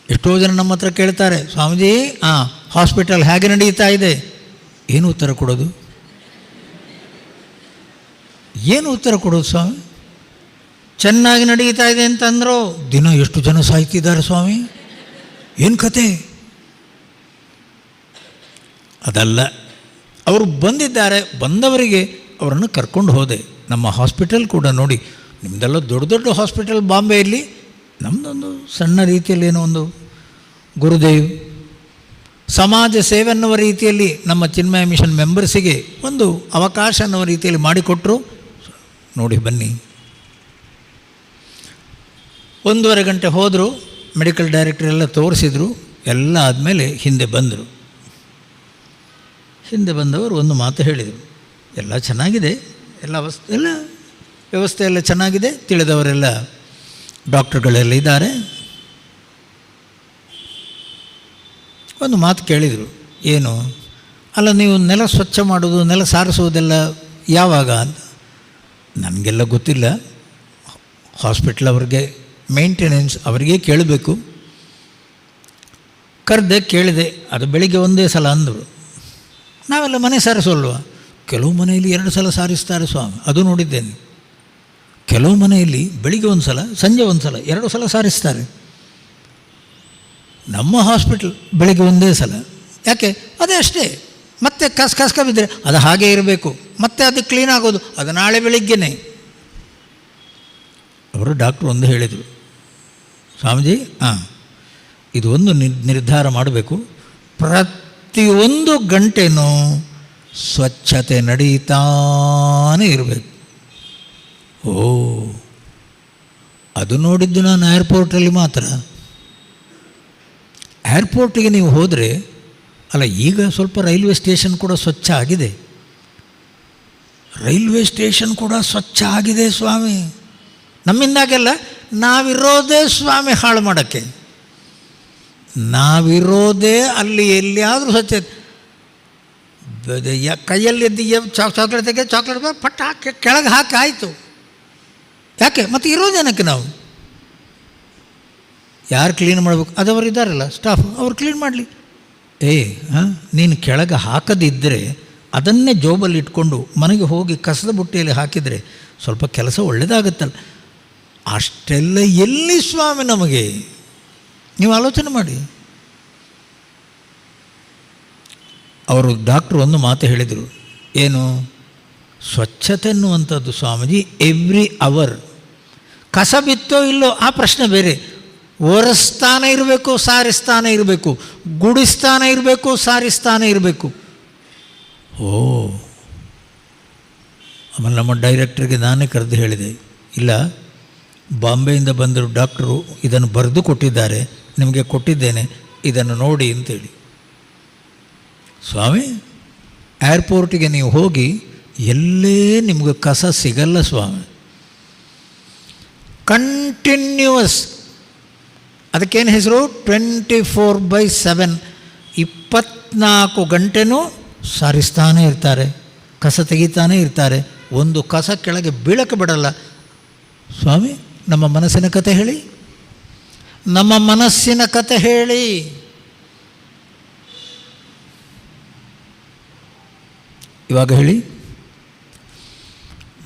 ಎಷ್ಟೋ ಜನ ನಮ್ಮ ಹತ್ರ ಕೇಳ್ತಾರೆ, ಸ್ವಾಮೀಜಿ ಹಾಸ್ಪಿಟಲ್ ಹೇಗೆ ನಡೀತಾ ಇದೆ? ಏನು ಉತ್ತರ ಕೊಡೋದು? ಏನು ಉತ್ತರ ಕೊಡೋದು ಸ್ವಾಮಿ? ಚೆನ್ನಾಗಿ ನಡೀತಾ ಇದೆ ಅಂತಂದ್ರು, ದಿನ ಎಷ್ಟು ಜನ ಸಾಯ್ತಿದ್ದಾರೆ ಸ್ವಾಮಿ. ಏನು ಕತೆ? ಅದಲ್ಲ, ಅವರು ಬಂದಿದ್ದಾರೆ, ಬಂದವರಿಗೆ ಅವರನ್ನು ಕರ್ಕೊಂಡು ಹೋದೆ. ನಮ್ಮ ಹಾಸ್ಪಿಟಲ್ ಕೂಡ ನೋಡಿ, ನಿಮ್ಮದೆಲ್ಲ ದೊಡ್ಡ ದೊಡ್ಡ ಹಾಸ್ಪಿಟಲ್ ಬಾಂಬೆಯಲ್ಲಿ, ನಮ್ಮದೊಂದು ಸಣ್ಣ ರೀತಿಯಲ್ಲಿ ಏನೋ ಒಂದು ಗುರುದೇವ್ ಸಮಾಜ ಸೇವೆ ಅನ್ನುವ ರೀತಿಯಲ್ಲಿ ನಮ್ಮ ಚಿನ್ಮಯ ಮಿಷನ್ ಮೆಂಬರ್ಸಿಗೆ ಒಂದು ಅವಕಾಶ ಅನ್ನುವ ರೀತಿಯಲ್ಲಿ ಮಾಡಿಕೊಟ್ಟರು. ನೋಡಿ ಬನ್ನಿ, 1.5 ಗಂಟೆ ಹೋದರು. ಮೆಡಿಕಲ್ ಡೈರೆಕ್ಟರ್ ಎಲ್ಲ ತೋರಿಸಿದರು. ಎಲ್ಲ ಆದಮೇಲೆ ಹಿಂದೆ ಬಂದರು. ಹಿಂದೆ ಬಂದವರು ಒಂದು ಮಾತು ಹೇಳಿದರು, ಎಲ್ಲ ಚೆನ್ನಾಗಿದೆ, ಎಲ್ಲ ವ್ಯವಸ್ಥೆ ಎಲ್ಲ ಚೆನ್ನಾಗಿದೆ, ತಿಳಿದವರೆಲ್ಲ ಡಾಕ್ಟರ್ಗಳೆಲ್ಲ ಇದ್ದಾರೆ. ಒಂದು ಮಾತು ಕೇಳಿದರು, ಏನು? ಅಲ್ಲ, ನೀವು ನೆಲ ಸ್ವಚ್ಛ ಮಾಡೋದು, ನೆಲ ಸಾರಿಸೋದೆಲ್ಲ ಯಾವಾಗ ಅಂತ. ನನಗೆಲ್ಲ ಗೊತ್ತಿಲ್ಲ, ಹಾಸ್ಪಿಟ್ಲ್ ಅವ್ರಿಗೆ ಮೇಂಟೆನೆನ್ಸ್ ಅವರಿಗೆ ಕೇಳಬೇಕು. ಕರೆದೆ, ಕೇಳಿದೆ. ಅದು ಬೆಳಿಗ್ಗೆ ಒಂದೇ ಸಲ ಅಂದರು. ನಾವೆಲ್ಲ ಮನೆ ಸಾರಿಸೋಲ್ವ? ಕೆಲವು ಮನೆಯಲ್ಲಿ 2 ಸಲ ಸಾರಿಸ್ತಾರೆ ಸ್ವಾಮಿ, ಅದು ನೋಡಿದ್ದೇನೆ. ಕೆಲವು ಮನೆಯಲ್ಲಿ ಬೆಳಿಗ್ಗೆ 1 ಸಲ, ಸಂಜೆ 1 ಸಲ, 2 ಸಲ ಸಾರಿಸ್ತಾರೆ. ನಮ್ಮ ಹಾಸ್ಪಿಟ್ಲ್ ಬೆಳಿಗ್ಗೆ ಒಂದೇ ಸಲ. ಯಾಕೆ? ಅದೇ ಅಷ್ಟೇ. ಮತ್ತೆ ಕಸ ಬಿದ್ದರೆ ಅದು ಹಾಗೇ ಇರಬೇಕು, ಮತ್ತೆ ಅದು ಕ್ಲೀನ್ ಆಗೋದು ಅದು ನಾಳೆ ಬೆಳಿಗ್ಗೆನೇ. ಅವರು ಡಾಕ್ಟ್ರು ಒಂದು ಹೇಳಿದರು, ಸ್ವಾಮೀಜಿ ಇದು ಒಂದು ನಿರ್ಧಾರ ಮಾಡಬೇಕು, ಪ್ರತಿಯೊಂದು ಗಂಟೆನೂ ಸ್ವಚ್ಛತೆ ನಡೀತಾನೇ ಇರಬೇಕು. ಓ, ಅದು ನೋಡಿದ್ದು ನಾನು ಏರ್ಪೋರ್ಟಲ್ಲಿ ಮಾತ್ರ. ಏರ್ಪೋರ್ಟಿಗೆ ನೀವು ಹೋದರೆ, ಅಲ್ಲ ಈಗ ಸ್ವಲ್ಪ ರೈಲ್ವೆ ಸ್ಟೇಷನ್ ಕೂಡ ಸ್ವಚ್ಛ ಆಗಿದೆ. ರೈಲ್ವೆ ಸ್ಟೇಷನ್ ಕೂಡ ಸ್ವಚ್ಛ ಆಗಿದೆ ಸ್ವಾಮಿ. ನಮ್ಮಿಂದಾಗೆಲ್ಲ ನಾವಿರೋದೇ ಸ್ವಾಮಿ ಹಾಳು ಮಾಡೋಕ್ಕೆ. ನಾವಿರೋದೇ ಅಲ್ಲಿ ಎಲ್ಲಿಯಾದರೂ ಸ್ವಚ್ಛತೆ. ಕೈಯಲ್ಲಿ ಚಾಕ್ಲೇಟ್ ತೆಗೆ, ಚಾಕ್ಲೇಟ್ ಪಟ್ಟ ಹಾಕಿ ಕೆಳಗೆ ಹಾಕಿ ಆಯಿತು. ಯಾಕೆ? ಮತ್ತು ಇರೋದೇನಕ್ಕೆ ನಾವು? ಯಾರು ಕ್ಲೀನ್ ಮಾಡಬೇಕು? ಅದವರು ಇದ್ದಾರಲ್ಲ ಸ್ಟಾಫ್, ಅವ್ರು ಕ್ಲೀನ್ ಮಾಡಲಿ. ನೀನು ಕೆಳಗೆ ಹಾಕದಿದ್ದರೆ ಅದನ್ನೇ ಜೋಬಲ್ಲಿ ಇಟ್ಕೊಂಡು ಮನೆಗೆ ಹೋಗಿ ಕಸದ ಬುಟ್ಟಿಯಲ್ಲಿ ಹಾಕಿದರೆ ಸ್ವಲ್ಪ ಕೆಲಸ ಒಳ್ಳೆಯದಾಗುತ್ತಲ್ಲ. ಅಷ್ಟೆಲ್ಲ ಎಲ್ಲಿ ಸ್ವಾಮಿ ನಮಗೆ? ನೀವು ಆಲೋಚನೆ ಮಾಡಿ. ಅವರು ಡಾಕ್ಟ್ರು ಒಂದು ಮಾತು ಹೇಳಿದರು, ಏನು? ಸ್ವಚ್ಛತೆ ಅನ್ನುವಂಥದ್ದು ಸ್ವಾಮೀಜಿ ಎವ್ರಿ ಅವರ್. ಕಸ ಬಿತ್ತೋ ಇಲ್ಲೋ ಆ ಪ್ರಶ್ನೆ ಬೇರೆ. ಒರೆಸ್ತಾನೆ ಇರಬೇಕು, ಸಾರಿಸ್ತಾನೆ ಇರಬೇಕು, ಗುಡಿಸ್ತಾನೆ ಇರಬೇಕು, ಸಾರಿಸ್ತಾನೆ ಇರಬೇಕು. ಓ, ಆಮೇಲೆ ನಮ್ಮ ಡೈರೆಕ್ಟ್ರಿಗೆ ನಾನೇ ಕರೆದು ಹೇಳಿದೆ, ಇಲ್ಲ ಬಾಂಬೆಯಿಂದ ಬಂದರು ಡಾಕ್ಟರು, ಇದನ್ನು ಬರೆದು ಕೊಟ್ಟಿದ್ದಾರೆ, ನಿಮಗೆ ಕೊಟ್ಟಿದ್ದೇನೆ, ಇದನ್ನು ನೋಡಿ ಅಂತೇಳಿ. ಸ್ವಾಮಿ, ಏರ್ಪೋರ್ಟಿಗೆ ನೀವು ಹೋಗಿ ಎಲ್ಲೇ ನಿಮಗೆ ಕಸ ಸಿಗಲ್ಲ ಸ್ವಾಮಿ. ಕಂಟಿನ್ಯೂವಸ್, ಅದಕ್ಕೇನು ಹೆಸರು? 24/7, 24 ಗಂಟೆನೂ ಸಾರಿಸ್ತಾನೇ ಇರ್ತಾರೆ, ಕಸ ತೆಗಿತಾನೇ ಇರ್ತಾರೆ. ಒಂದು ಕಸ ಕೆಳಗೆ ಬೀಳಕ್ಕೆ ಬಿಡಲ್ಲ ಸ್ವಾಮಿ. ನಮ್ಮ ಮನಸ್ಸಿನ ಕತೆ ಹೇಳಿ, ನಮ್ಮ ಮನಸ್ಸಿನ ಕತೆ ಹೇಳಿ. ಇವಾಗ ಹೇಳಿ,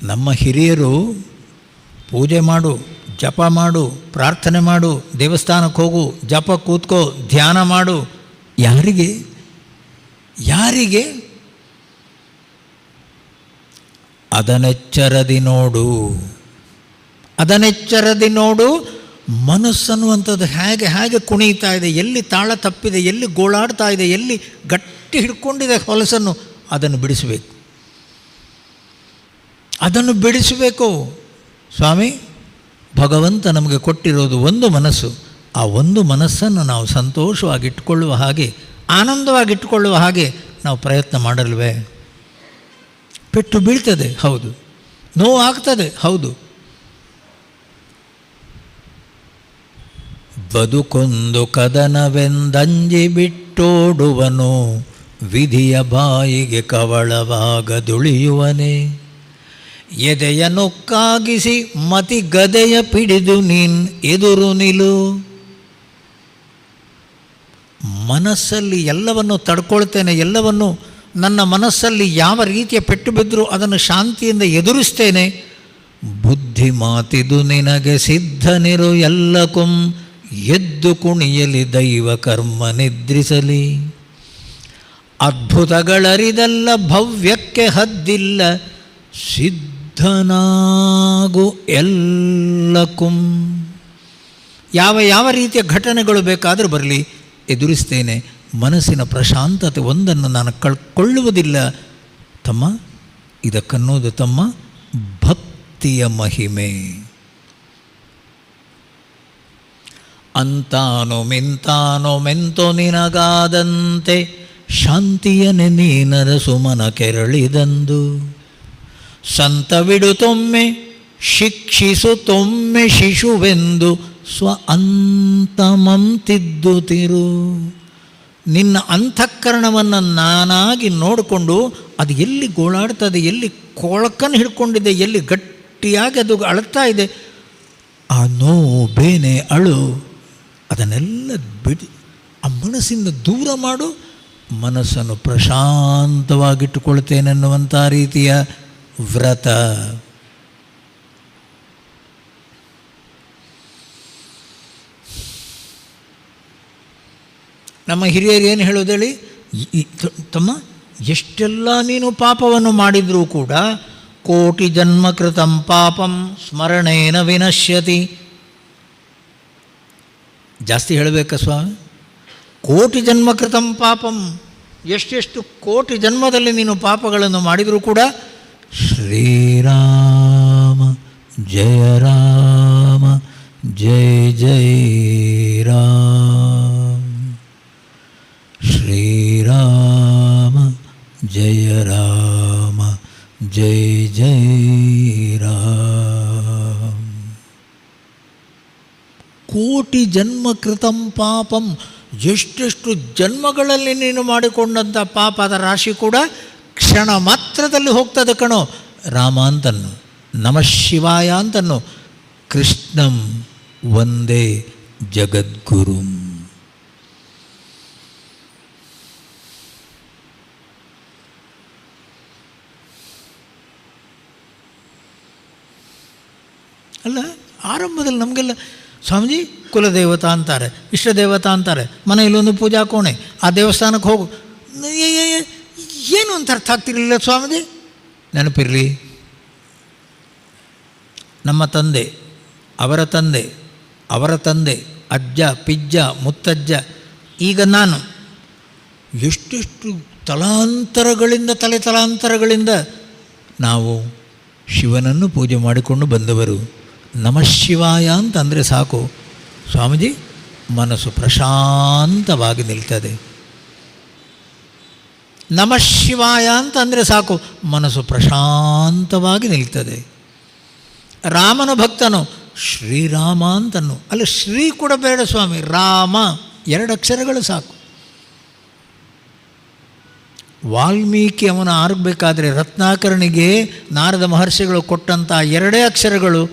ನಮ್ಮ ಹಿರಿಯರು ಪೂಜೆ ಮಾಡು, ಜಪ ಮಾಡು, ಪ್ರಾರ್ಥನೆ ಮಾಡು, ದೇವಸ್ಥಾನಕ್ಕೆ ಹೋಗು, ಜಪ ಕೂತ್ಕೋ, ಧ್ಯಾನ ಮಾಡು. ಯಾರಿಗೆ? ಯಾರಿಗೆ? ಅದನ್ನೆಚ್ಚರದಿ ನೋಡು, ಅದನ್ನೆಚ್ಚರದಿ ನೋಡು. ಮನಸ್ಸನ್ನುವಂಥದ್ದು ಹೇಗೆ ಹೇಗೆ ಕುಣಿತಾ ಇದೆ, ಎಲ್ಲಿ ತಾಳ ತಪ್ಪಿದೆ, ಎಲ್ಲಿ ಗೋಳಾಡ್ತಾ ಇದೆ, ಎಲ್ಲಿ ಗಟ್ಟಿ ಹಿಡ್ಕೊಂಡಿದೆ ಹೊಲಸನ್ನು, ಅದನ್ನು ಬಿಡಿಸಬೇಕು, ಅದನ್ನು ಬಿಡಿಸಬೇಕು. ಸ್ವಾಮಿ, ಭಗವಂತ ನಮಗೆ ಕೊಟ್ಟಿರೋದು ಒಂದು ಮನಸ್ಸು. ಆ ಒಂದು ಮನಸ್ಸನ್ನು ನಾವು ಸಂತೋಷವಾಗಿಟ್ಟುಕೊಳ್ಳುವ ಹಾಗೆ, ಆನಂದವಾಗಿಟ್ಟುಕೊಳ್ಳುವ ಹಾಗೆ ನಾವು ಪ್ರಯತ್ನ ಮಾಡಲ್ವೇ? ಪೆಟ್ಟು ಬೀಳ್ತದೆ, ಹೌದು. ನೋವು ಆಗ್ತದೆ, ಹೌದು. ಬದುಕೊಂದು ಕದನವೆಂದಂಜಿ ಬಿಟ್ಟೋಡುವನು, ವಿಧಿಯ ಬಾಯಿಗೆ ಕವಳವಾಗದುಳಿಯುವನೇ. ಎದೆಯ ನೊಕ್ಕಾಗಿಸಿ ಮತಿ ಗದೆಯ ಪಿಡಿದು ನೀನ್ ಎದುರು ನಿಲು. ಮನಸ್ಸಲ್ಲಿ ಎಲ್ಲವನ್ನು ತಡ್ಕೊಳ್ತೇನೆ, ಎಲ್ಲವನ್ನು ನನ್ನ ಮನಸ್ಸಲ್ಲಿ ಯಾವ ರೀತಿಯ ಪೆಟ್ಟು ಬಿದ್ದರೂ ಅದನ್ನು ಶಾಂತಿಯಿಂದ ಎದುರಿಸ್ತೇನೆ. ಬುದ್ಧಿ ಮಾತಿದು ನಿನಗೆ ಸಿದ್ಧನಿರು ಎಲ್ಲಕುಂ ಎದ್ದು ಕುಣಿಯಲಿ ದೈವ ಕರ್ಮ ನಿದ್ರಿಸಲಿ. ಅದ್ಭುತಗಳರಿದಲ್ಲ ಭವ್ಯಕ್ಕೆ ಹದ್ದಿಲ್ಲ, ಸಿದ್ಧನಾಗು ಎಲ್ಲಕ್ಕೂ. ಯಾವ ಯಾವ ರೀತಿಯ ಘಟನೆಗಳು ಬೇಕಾದರೂ ಬರಲಿ, ಎದುರಿಸ್ತೇನೆ. ಮನಸ್ಸಿನ ಪ್ರಶಾಂತತೆ ಒಂದನ್ನು ನಾನು ಕಳ್ಕೊಳ್ಳುವುದಿಲ್ಲ ತಮ್ಮ. ಇದಕ್ಕನ್ನೋದು ತಮ್ಮ ಭಕ್ತಿಯ ಮಹಿಮೆ. ಅಂತಾನೋ ಮಿಂತಾನೋ ಮೆಂತೋ ನಿನಗಾದಂತೆ, ಶಾಂತಿಯನೆ ನೀನರ ಸುಮನ ಕೆರಳಿದಂದು. ಸಂತವಿಡುತ್ತೊಮ್ಮೆ ಶಿಕ್ಷಿಸು ತೊಮ್ಮೆ ಶಿಶುವೆಂದು, ಸ್ವ ಅಂತಮಂ ತಿದ್ದುತ್ತಿರು. ನಿನ್ನ ಅಂತಃಕರಣವನ್ನು ನಾನಾಗಿ ನೋಡಿಕೊಂಡು ಅದು ಎಲ್ಲಿ ಗೋಳಾಡ್ತದೆ, ಎಲ್ಲಿ ಕೊಳಕನ್ನು ಹಿಡ್ಕೊಂಡಿದೆ, ಎಲ್ಲಿ ಗಟ್ಟಿಯಾಗಿ ಅದು ಅಳ್ತಾ ಇದೆ, ಆ ನೋವು ಬೇನೆ ಅಳು ಅದನ್ನೆಲ್ಲ ಬಿಡಿ, ಆ ಮನಸ್ಸಿಂದ ದೂರ ಮಾಡು. ಮನಸ್ಸನ್ನು ಪ್ರಶಾಂತವಾಗಿಟ್ಟುಕೊಳ್ತೇನೆನ್ನುವಂಥ ರೀತಿಯ ವ್ರತ. ನಮ್ಮ ಹಿರಿಯರು ಏನು ಹೇಳೋದೇಳಿ, ತಮ್ಮ ಎಷ್ಟೆಲ್ಲ ನೀನು ಪಾಪವನ್ನು ಮಾಡಿದರೂ ಕೂಡ ಕೋಟಿ ಜನ್ಮ ಕೃತಂ ಪಾಪಂ ಸ್ಮರಣೇನ ವಿನಶ್ಯತಿ. ಜಾಸ್ತಿ ಹೇಳಬೇಕಾ ಸ್ವಾಮಿ? ಕೋಟಿ ಜನ್ಮ ಕೃತಂ ಪಾಪಂ, ಎಷ್ಟೆಷ್ಟು ಕೋಟಿ ಜನ್ಮದಲ್ಲಿ ನೀನು ಪಾಪಗಳನ್ನು ಮಾಡಿದರೂ ಕೂಡ ಶ್ರೀರಾಮ ಜಯ ರಾಮ ಜಯ ಜಯ ರಾಮ, ಶ್ರೀರಾಮ ಜಯ ರಾಮ ಜಯ ಜಯ ರಾಮ. ಕೋಟಿ ಜನ್ಮ ಕೃತಂ ಪಾಪಂ, ಎಷ್ಟೆಷ್ಟು ಜನ್ಮಗಳಲ್ಲಿ ನೀನು ಮಾಡಿಕೊಂಡಂಥ ಪಾಪದ ರಾಶಿ ಕೂಡ ಕ್ಷಣ ಮಾತ್ರದಲ್ಲಿ ಹೋಗ್ತದೆ ಕಣೋ. ರಾಮ ಅಂತನ್ನು, ನಮಃ ಶಿವಾಯ ಅಂತನ್ನು, ಕೃಷ್ಣಂ ವಂದೇ ಜಗದ್ಗುರುಂ. ಅಲ್ಲ, ಆರಂಭದಲ್ಲಿ ನಮಗೆಲ್ಲ ಸ್ವಾಮೀಜಿ ಕುಲದೇವತಾ ಅಂತಾರೆ, ಇಷ್ಟದೇವತಾ ಅಂತಾರೆ, ಮನೆಯಲ್ಲೊಂದು ಪೂಜಾ ಕೋಣೆ, ಆ ದೇವಸ್ಥಾನಕ್ಕೆ ಹೋಗು, ಏನು ಅಂತ ಅರ್ಥ ಆಗ್ತಿರಲಿಲ್ಲ ಸ್ವಾಮೀಜಿ. ನೆನಪಿರಲಿ, ನಮ್ಮ ತಂದೆ, ಅವರ ತಂದೆ, ಅವರ ತಂದೆ, ಅಜ್ಜ ಪಿಜ್ಜ ಮುತ್ತಜ್ಜ, ಈಗ ನಾನು, ಎಷ್ಟೆಷ್ಟು ತಲಾಂತರಗಳಿಂದ ತಲಾಂತರಗಳಿಂದ ನಾವು ಶಿವನನ್ನು ಪೂಜೆ ಮಾಡಿಕೊಂಡು ಬಂದವರು. ನಮಃ ಶಿವಾಯ ಅಂತಂದರೆ ಸಾಕು ಸ್ವಾಮೀಜಿ, ಮನಸ್ಸು ಪ್ರಶಾಂತವಾಗಿ ನಿಲ್ತದೆ. ನಮಃ ಶಿವಾಯ ಅಂತಂದರೆ ಸಾಕು, ಮನಸ್ಸು ಪ್ರಶಾಂತವಾಗಿ ನಿಲ್ತದೆ. ರಾಮನ ಭಕ್ತನು ಶ್ರೀರಾಮ ಅಂತನು, ಅಲ್ಲ ಶ್ರೀ ಕೂಡ ಬೇಡ ಸ್ವಾಮಿ, ರಾಮ 2 ಅಕ್ಷರಗಳು ಸಾಕು. ವಾಲ್ಮೀಕಿ ಅವನ ಆರ್ಗಬೇಕಾದ್ರೆ ರತ್ನಾಕರಣಿಗೆ ನಾರದ ಮಹರ್ಷಿಗಳು ಕೊಟ್ಟಂಥ 2 ಅಕ್ಷರಗಳು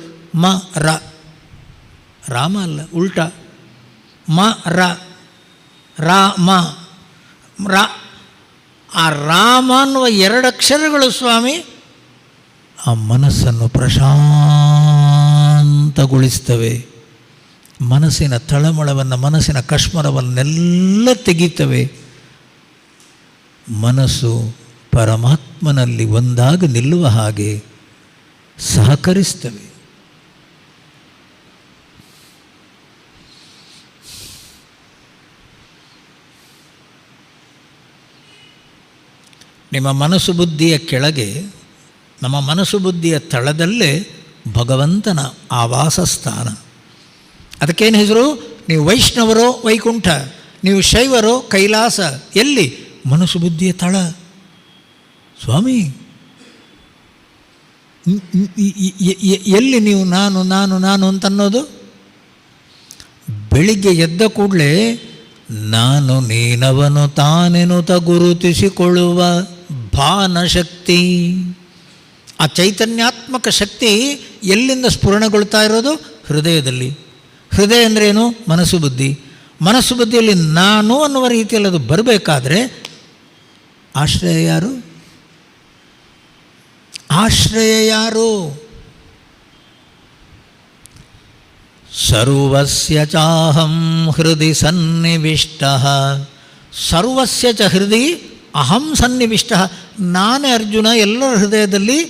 ಮ ರ, ರಾಮ ಅಲ್ಲ ಉಲ್ಟ, ಮ ರ, ರಾಮ ರ. ಆ ರಾಮ ಅನ್ನುವ 2 ಅಕ್ಷರಗಳು ಸ್ವಾಮಿ ಆ ಮನಸ್ಸನ್ನು ಪ್ರಶಾಂತಗೊಳಿಸ್ತವೆ. ಮನಸ್ಸಿನ ತಳಮಳವನ್ನು, ಮನಸ್ಸಿನ ಕಶ್ಮರವನ್ನೆಲ್ಲ ತೆಗೀತವೆ. ಮನಸ್ಸು ಪರಮಾತ್ಮನಲ್ಲಿ ಒಂದಾಗಿ ನಿಲ್ಲುವ ಹಾಗೆ ಸಹಕರಿಸ್ತವೆ. ನಿಮ್ಮ ಮನಸ್ಸು ಬುದ್ಧಿಯ ಕೆಳಗೆ, ನಮ್ಮ ಮನಸ್ಸು ಬುದ್ಧಿಯ ತಳದಲ್ಲೇ ಭಗವಂತನ ಆವಾಸ ಸ್ಥಾನ. ಅದಕ್ಕೇನು ಹೆಸರು? ನೀವು ವೈಷ್ಣವರೋ ವೈಕುಂಠ, ನೀವು ಶೈವರೋ ಕೈಲಾಸ. ಎಲ್ಲಿ? ಮನಸ್ಸು ಬುದ್ಧಿಯ ತಳ ಸ್ವಾಮಿ. ಎಲ್ಲಿ ನೀವು ನಾನು ನಾನು ನಾನು ಅಂತನ್ನೋದು? ಬೆಳಿಗ್ಗೆ ಎದ್ದ ಕೂಡಲೇ ನಾನು ನೀನವನು ತಾನೆನುತ ಗುರುತಿಸಿಕೊಳ್ಳುವ ಭಾನಶಕ್ತಿ, ಆ ಚೈತನ್ಯಾತ್ಮಕ ಶಕ್ತಿ ಎಲ್ಲಿಂದ ಸ್ಫುರಣಗೊಳ್ತಾ ಇರೋದು? ಹೃದಯದಲ್ಲಿ. ಹೃದಯ ಅಂದ್ರೇನು? ಮನಸ್ಸು ಬುದ್ಧಿ. ಮನಸ್ಸು ಬುದ್ಧಿಯಲ್ಲಿ ನಾನು ಅನ್ನುವ ರೀತಿಯಲ್ಲಿ ಅದು ಬರಬೇಕಾದ್ರೆ ಆಶ್ರಯ ಯಾರು? ಆಶ್ರಯ ಯಾರು? ಸರ್ವಸ್ಯ ಚಾಹಂ ಹೃದಯ ಸನ್ನಿವಿಷ್ಟಃ. ಸರ್ವಸ್ಯ ಚ ಹೃದಯ ಅಹಂ ಸನ್ನಿವಿಷ್ಟಃ. ನಾನೇ ಅರ್ಜುನ, ಎಲ್ಲರ ಹೃದಯದಲ್ಲಿ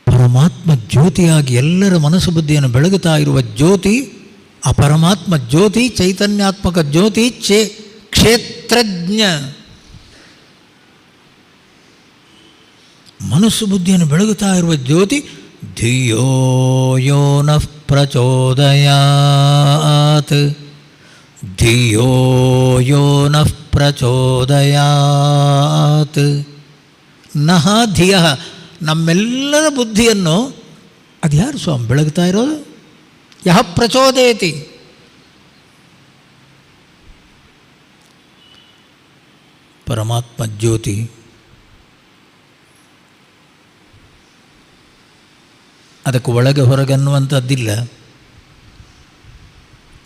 ಪರಮಾತ್ಮ ಜ್ಯೋತಿಯಾಗಿ ಎಲ್ಲರ ಮನಸ್ಸು ಬುದ್ಧಿಯನ್ನು ಬೆಳಗುತ್ತಾ ಇರುವ ಜ್ಯೋತಿ, ಆ ಪರಮಾತ್ಮ ಜ್ಯೋತಿ, ಚೈತನ್ಯಾತ್ಮಕ ಜ್ಯೋತಿ, ಕ್ಷೇತ್ರಜ್ಞ. ಮನಸ್ಸು ಬುದ್ಧಿಯನ್ನು ಬೆಳಗುತ್ತಾ ಇರುವ ಜ್ಯೋತಿ. ಧಿಯೋ ಯೋ ನಃ ಪ್ರಚೋದಯಾತ್, ಧಿಯೋ ಯೋ ನಃ ಪ್ರಚೋದಯಾತ್. ನಃ ಧಿಯ, ನಮ್ಮೆಲ್ಲರ ಬುದ್ಧಿಯನ್ನು ಅದು ಯಾರು ಸ್ವಾಮಿ ಬೆಳಗ್ತಾ ಇರೋದು? ಯಹ ಪ್ರಚೋದಯತಿ, ಪರಮಾತ್ಮ ಜ್ಯೋತಿ. ಅದಕ್ಕೆ ಒಳಗೆ ಹೊರಗೆ ಅನ್ನುವಂಥದ್ದಿಲ್ಲ.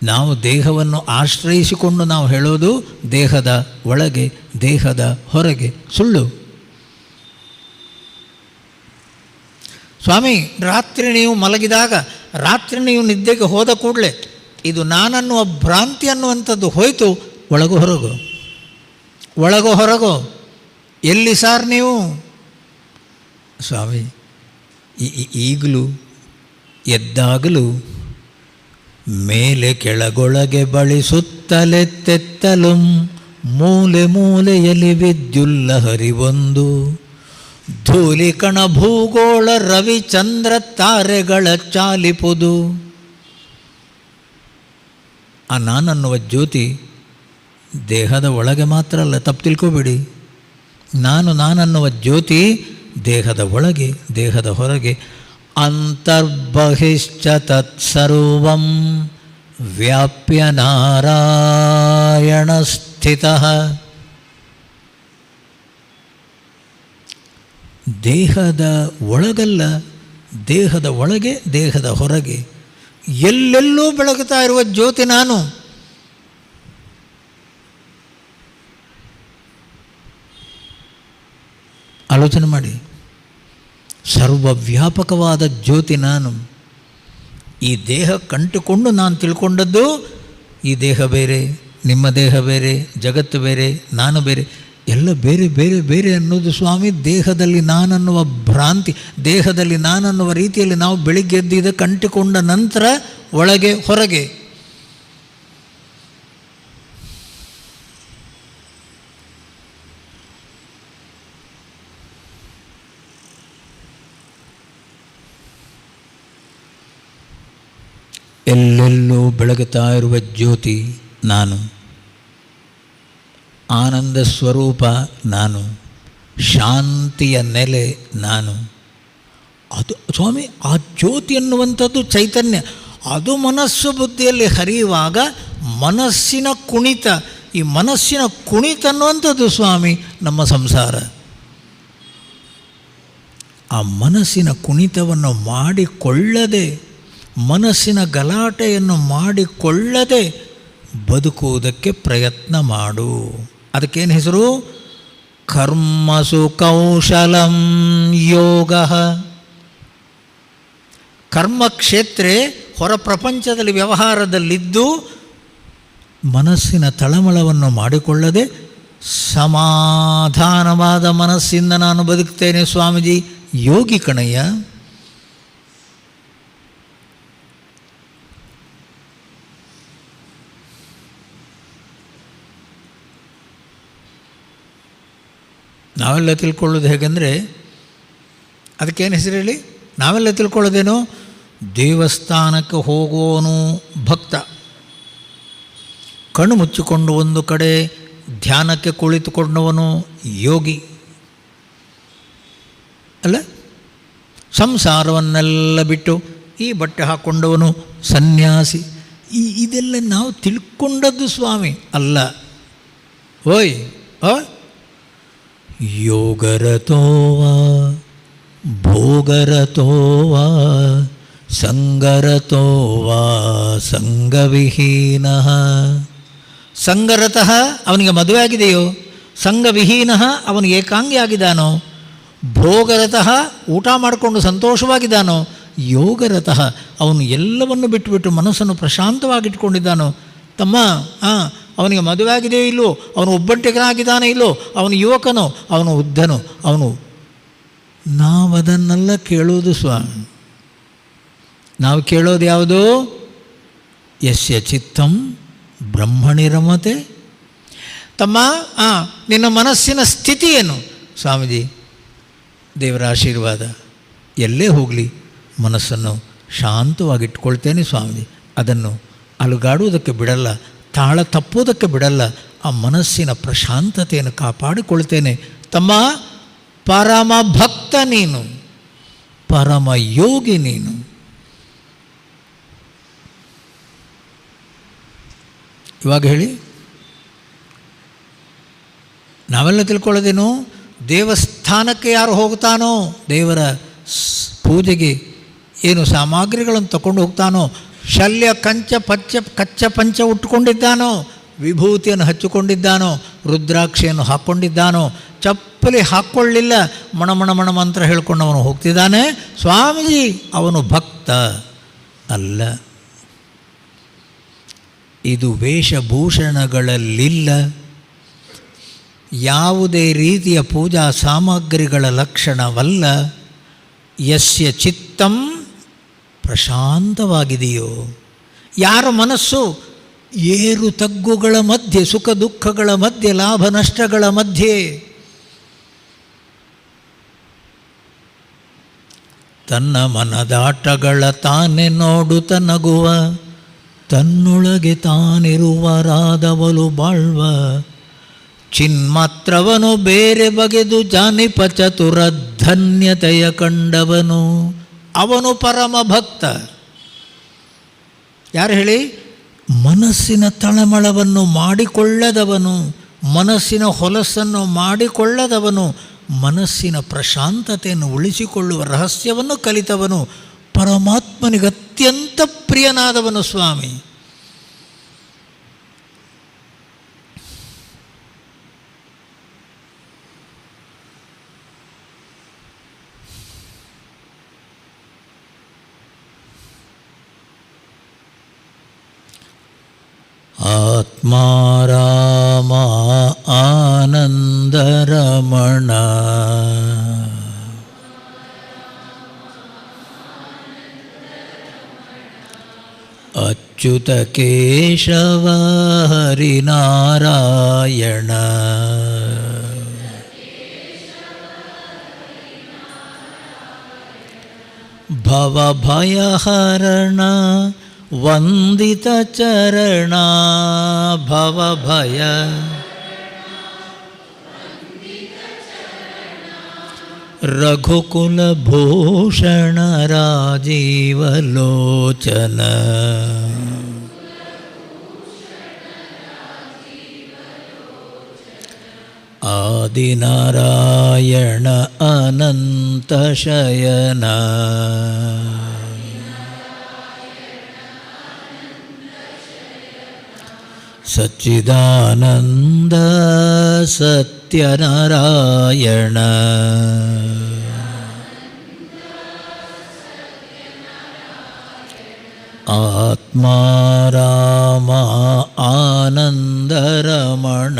ನಾವು ದೇಹವನ್ನು ಆಶ್ರಯಿಸಿಕೊಂಡು ನಾವು ಹೇಳೋದು ದೇಹದ ಒಳಗೆ, ದೇಹದ ಹೊರಗೆ. ಸುಳ್ಳು. ಸ್ವಾಮಿ, ರಾತ್ರಿ ನೀವು ಮಲಗಿದಾಗ, ರಾತ್ರಿ ನೀವು ನಿದ್ದೆಗೆ ಹೋದ ಕೂಡಲೇ ಇದು ನಾನನ್ನುವ ಭ್ರಾಂತಿ ಅನ್ನುವಂಥದ್ದು ಹೋಯಿತು. ಒಳಗು ಹೊರಗು, ಒಳಗು ಹೊರಗು. ಎಲ್ಲಿ ಸಾರ್ ನೀವು? ಸ್ವಾಮಿ, ಈಗಲೂ ಎದ್ದಾಗಲೂ ಮೇಲೆ ಕೆಳಗೊಳಗೆ ಬಳಿಸುತ್ತಲೆತ್ತೆತ್ತಲು ಮೂಲೆ ಮೂಲೆಯಲ್ಲಿ ವಿದ್ಯುಲ್ಲ ಹರಿವೊಂದು ಧೂಲಿಕಣ ಭೂಗೋಳ ರವಿಚಂದ್ರ ತಾರೆಗಳ ಚಾಲಿಪುದು. ಆ ನಾನನ್ನುವ ಜ್ಯೋತಿ ದೇಹದ ಒಳಗೆ ಮಾತ್ರ ಅಲ್ಲ, ತಪ್ಪು ತಿಳ್ಕೊಬೇಡಿ. ನಾನನ್ನುವ ಜ್ಯೋತಿ ದೇಹದ ಒಳಗೆ, ದೇಹದ ಹೊರಗೆ. ಅಂತರ್ಬಹಿಶ್ಚ ತತ್ಸರ್ವಂ ವ್ಯಾಪ್ಯ ನಾರಾಯಣ ಸ್ಥಿತಃ. ದೇಹದ ಒಳಗಲ್ಲ, ದೇಹದ ಒಳಗೆ, ದೇಹದ ಹೊರಗೆ, ಎಲ್ಲೆಲ್ಲೂ ಬೆಳಗುತ್ತಾ ಇರುವ ಜ್ಯೋತಿ ನಾನು. ಆಲೋಚನೆ ಮಾಡಿ. ಸರ್ವವ್ಯಾಪಕವಾದ ಜ್ಯೋತಿ ನಾನು. ಈ ದೇಹ ಕಂಟುಕೊಂಡು ನಾನು ತಿಳ್ಕೊಂಡದ್ದು ಈ ದೇಹ ಬೇರೆ, ನಿಮ್ಮ ದೇಹ ಬೇರೆ, ಜಗತ್ತು ಬೇರೆ, ನಾನು ಬೇರೆ, ಎಲ್ಲ ಬೇರೆ ಬೇರೆ ಬೇರೆ ಅನ್ನೋದು ಸ್ವಾಮಿ ದೇಹದಲ್ಲಿ ನಾನನ್ನುವ ಭ್ರಾಂತಿ. ದೇಹದಲ್ಲಿ ನಾನನ್ನುವ ರೀತಿಯಲ್ಲಿ ನಾವು ಬೆಳಿಗ್ಗೆ ಎದ್ದಿದ ಕಂಟುಕೊಂಡ ನಂತರ ಒಳಗೆ ಹೊರಗೆ. ಎಲ್ಲೆಲ್ಲೂ ಬೆಳಗುತ್ತಾ ಇರುವ ಜ್ಯೋತಿ ನಾನು. ಆನಂದ ಸ್ವರೂಪ ನಾನು. ಶಾಂತಿಯ ನೆಲೆ ನಾನು. ಅದು ಸ್ವಾಮಿ, ಆ ಜ್ಯೋತಿ ಎನ್ನುವಂಥದ್ದು ಚೈತನ್ಯ. ಅದು ಮನಸ್ಸು ಬುದ್ಧಿಯಲ್ಲಿ ಹರಿಯುವಾಗ ಮನಸ್ಸಿನ ಕುಣಿತ, ಈ ಮನಸ್ಸಿನ ಕುಣಿತ ಅನ್ನುವಂಥದ್ದು ಸ್ವಾಮಿ ನಮ್ಮ ಸಂಸಾರ. ಆ ಮನಸ್ಸಿನ ಕುಣಿತವನ್ನು ಮಾಡಿಕೊಳ್ಳದೆ, ಮನಸ್ಸಿನ ಗಲಾಟೆಯನ್ನು ಮಾಡಿಕೊಳ್ಳದೆ ಬದುಕುವುದಕ್ಕೆ ಪ್ರಯತ್ನ ಮಾಡು. ಅದಕ್ಕೇನು ಹೆಸರು? ಕರ್ಮಸು ಕೌಶಲಂ ಯೋಗ. ಕರ್ಮಕ್ಷೇತ್ರೇ, ಹೊರ ಪ್ರಪಂಚದಲ್ಲಿ ವ್ಯವಹಾರದಲ್ಲಿದ್ದು ಮನಸ್ಸಿನ ತಳಮಳವನ್ನು ಮಾಡಿಕೊಳ್ಳದೆ ಸಮಾಧಾನವಾದ ಮನಸ್ಸಿಂದ ನಾನು ಬದುಕ್ತೇನೆ ಸ್ವಾಮೀಜಿ, ಯೋಗಿ ಕಣಯ್ಯ. ನಾವೆಲ್ಲ ತಿಳ್ಕೊಳ್ಳೋದು ಹೇಗೆಂದರೆ, ಅದಕ್ಕೇನು ಹೆಸರು ಹೇಳಿ? ನಾವೆಲ್ಲ ತಿಳ್ಕೊಳ್ಳೋದೇನು? ದೇವಸ್ಥಾನಕ್ಕೆ ಹೋಗೋನು ಭಕ್ತ, ಕಣ್ಣು ಮುಚ್ಚಿಕೊಂಡು ಒಂದು ಕಡೆ ಧ್ಯಾನಕ್ಕೆ ಕುಳಿತುಕೊಂಡವನು ಯೋಗಿ ಅಲ್ಲ. ಸಂಸಾರವನ್ನೆಲ್ಲ ಬಿಟ್ಟು ಈ ಬಟ್ಟೆ ಹಾಕ್ಕೊಂಡವನು ಸನ್ಯಾಸಿ. ಇದೆಲ್ಲ ನಾವು ತಿಳ್ಕೊಂಡದ್ದು ಸ್ವಾಮಿ ಅಲ್ಲ. ಓಯ್ ಯೋಗರತೋವಾ ಭೋಗರತೋವಾ ಸಂಗರತೋವಾ ಸಂಗವಿಹೀನಃ. ಸಂಗರತಃ ಅವನಿಗೆ ಮದುವೆ ಆಗಿದೆಯೋ, ಸಂಗವಿಹೀನಃ ಅವನು ಏಕಾಂಗಿ ಆಗಿದ್ದಾನೋ, ಭೋಗರತಃ ಊಟ ಮಾಡಿಕೊಂಡು ಸಂತೋಷವಾಗಿದ್ದಾನೋ, ಯೋಗರತಃ, ಅವನು ಎಲ್ಲವನ್ನು ಬಿಟ್ಟುಬಿಟ್ಟು ಮನಸ್ಸನ್ನು ಪ್ರಶಾಂತವಾಗಿಟ್ಕೊಂಡಿದ್ದಾನೋ. ತಮ್ಮ ಅವನಿಗೆ ಮದುವೆ ಆಗಿದೆಯೋ ಇಲ್ಲೋ, ಅವನು ಒಬ್ಬಂಟಿಗನಾಗಿದ್ದಾನೆ ಇಲ್ಲೋ, ಅವನು ಯುವಕನೋ, ಅವನು ವೃದ್ಧನೋ, ಅವನು ನಾವದನ್ನೆಲ್ಲ ಕೇಳೋದು ಸ್ವಾಮಿ. ನಾವು ಕೇಳೋದು ಯಾವುದು? ಯಸ್ಯ ಚಿತ್ತಂ ಬ್ರಹ್ಮಣಿ ರಮತೆ. ತಮ್ಮ ನಿನ್ನ ಮನಸ್ಸಿನ ಸ್ಥಿತಿ ಏನು? ಸ್ವಾಮೀಜಿ ದೇವರ ಆಶೀರ್ವಾದ, ಎಲ್ಲೇ ಹೋಗಲಿ ಮನಸ್ಸನ್ನು ಶಾಂತವಾಗಿಟ್ಕೊಳ್ತೇನೆ ಸ್ವಾಮೀಜಿ. ಅದನ್ನು ಅಲುಗಾಡುವುದಕ್ಕೆ ಬಿಡಲ್ಲ, ತಾಳ ತಪ್ಪುವುದಕ್ಕೆ ಬಿಡಲ್ಲ. ಆ ಮನಸ್ಸಿನ ಪ್ರಶಾಂತತೆಯನ್ನು ಕಾಪಾಡಿಕೊಳ್ತೇನೆ. ತಮ್ಮ ಪರಮ ಭಕ್ತ ನೀನು, ಪರಮ ಯೋಗಿ ನೀನು. ಇವಾಗ ಹೇಳಿ, ನಾವೆಲ್ಲ ತಿಳ್ಕೊಳ್ಳೋದೇನು? ದೇವಸ್ಥಾನಕ್ಕೆ ಯಾರು ಹೋಗ್ತಾನೋ, ದೇವರ ಪೂಜೆಗೆ ಏನು ಸಾಮಗ್ರಿಗಳನ್ನು ತಗೊಂಡು ಹೋಗ್ತಾನೋ, ಶಲ್ಯ ಕಂಚ ಕಚ್ಚ ಪಂಚ ಉಟ್ಕೊಂಡಿದ್ದಾನೋ, ವಿಭೂತಿಯನ್ನು ಹಚ್ಚಿಕೊಂಡಿದ್ದಾನೋ, ರುದ್ರಾಕ್ಷಿಯನ್ನು ಹಾಕ್ಕೊಂಡಿದ್ದಾನೋ, ಚಪ್ಪಲಿ ಹಾಕ್ಕೊಳ್ಳಿಲ್ಲ, ಮಣ ಮಂತ್ರ ಹೇಳ್ಕೊಂಡು ಅವನು ಹೋಗ್ತಿದ್ದಾನೆ ಸ್ವಾಮೀಜಿ, ಅವನು ಭಕ್ತ ಅಲ್ಲ. ಇದು ವೇಷಭೂಷಣಗಳಲ್ಲಿಲ್ಲ, ಯಾವುದೇ ರೀತಿಯ ಪೂಜಾ ಸಾಮಗ್ರಿಗಳ ಲಕ್ಷಣವಲ್ಲ. ಯಸ್ಯ ಚಿತ್ತಂ ಪ್ರಶಾಂತವಾಗಿದೆಯೋ, ಯಾರ ಮನಸ್ಸು ಏರು ತಗ್ಗುಗಳ ಮಧ್ಯೆ, ಸುಖ ದುಃಖಗಳ ಮಧ್ಯೆ, ಲಾಭ ನಷ್ಟಗಳ ಮಧ್ಯೆ ತನ್ನ ಮನದಾಟಗಳ ತಾನೇ ನೋಡುತ್ತ ನಗುವ, ತನ್ನೊಳಗೆ ತಾನಿರುವರಾದವಲು ಬಾಳ್ವ, ಚಿನ್ಮಾತ್ರವನು ಬೇರೆ ಬಗೆದು ಜಾನಿಪ ಚತುರ ಧನ್ಯತೆಯ ಕಂಡವನು, ಅವನು ಪರಮ ಭಕ್ತ. ಯಾರು ಹೇಳಿ? ಮನಸ್ಸಿನ ತಳಮಳವನ್ನು ಮಾಡಿಕೊಳ್ಳದವನು, ಮನಸ್ಸಿನ ಹೊಲಸನ್ನು ಮಾಡಿಕೊಳ್ಳದವನು, ಮನಸ್ಸಿನ ಪ್ರಶಾಂತತೆಯನ್ನು ಉಳಿಸಿಕೊಳ್ಳುವ ರಹಸ್ಯವನ್ನು ಕಲಿತವನು, ಪರಮಾತ್ಮನಿಗೆ ಅತ್ಯಂತ ಪ್ರಿಯನಾದವನು ಸ್ವಾಮಿ. ಆತ್ಮಾರಾಮ ಆನಂದರಮಣ ಅಚ್ಯುತ ಕೇಶವ ಹರಿನಾರಾಯಣ ಭವಭಯಹರಣ ವಂದಿತ ಚರಣ, ಭವಭಯ ರಘುಕುಲಭೂಷಣ ರಾಜೀವಲೋಚನ, ಆದಿನಾರಾಯಣ ಅನಂತ ಶಯನ, ಸಚ್ಚಿದಾನಂದ ಸತ್ಯನಾರಾಯಣ, ಆತ್ಮಾರಾಮ ಆನಂದರಮಣ,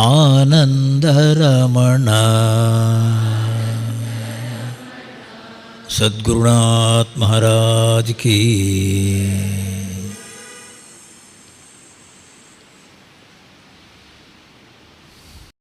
ಆನಂದರಮಣ. सद्गुरुनाथ महाराज की।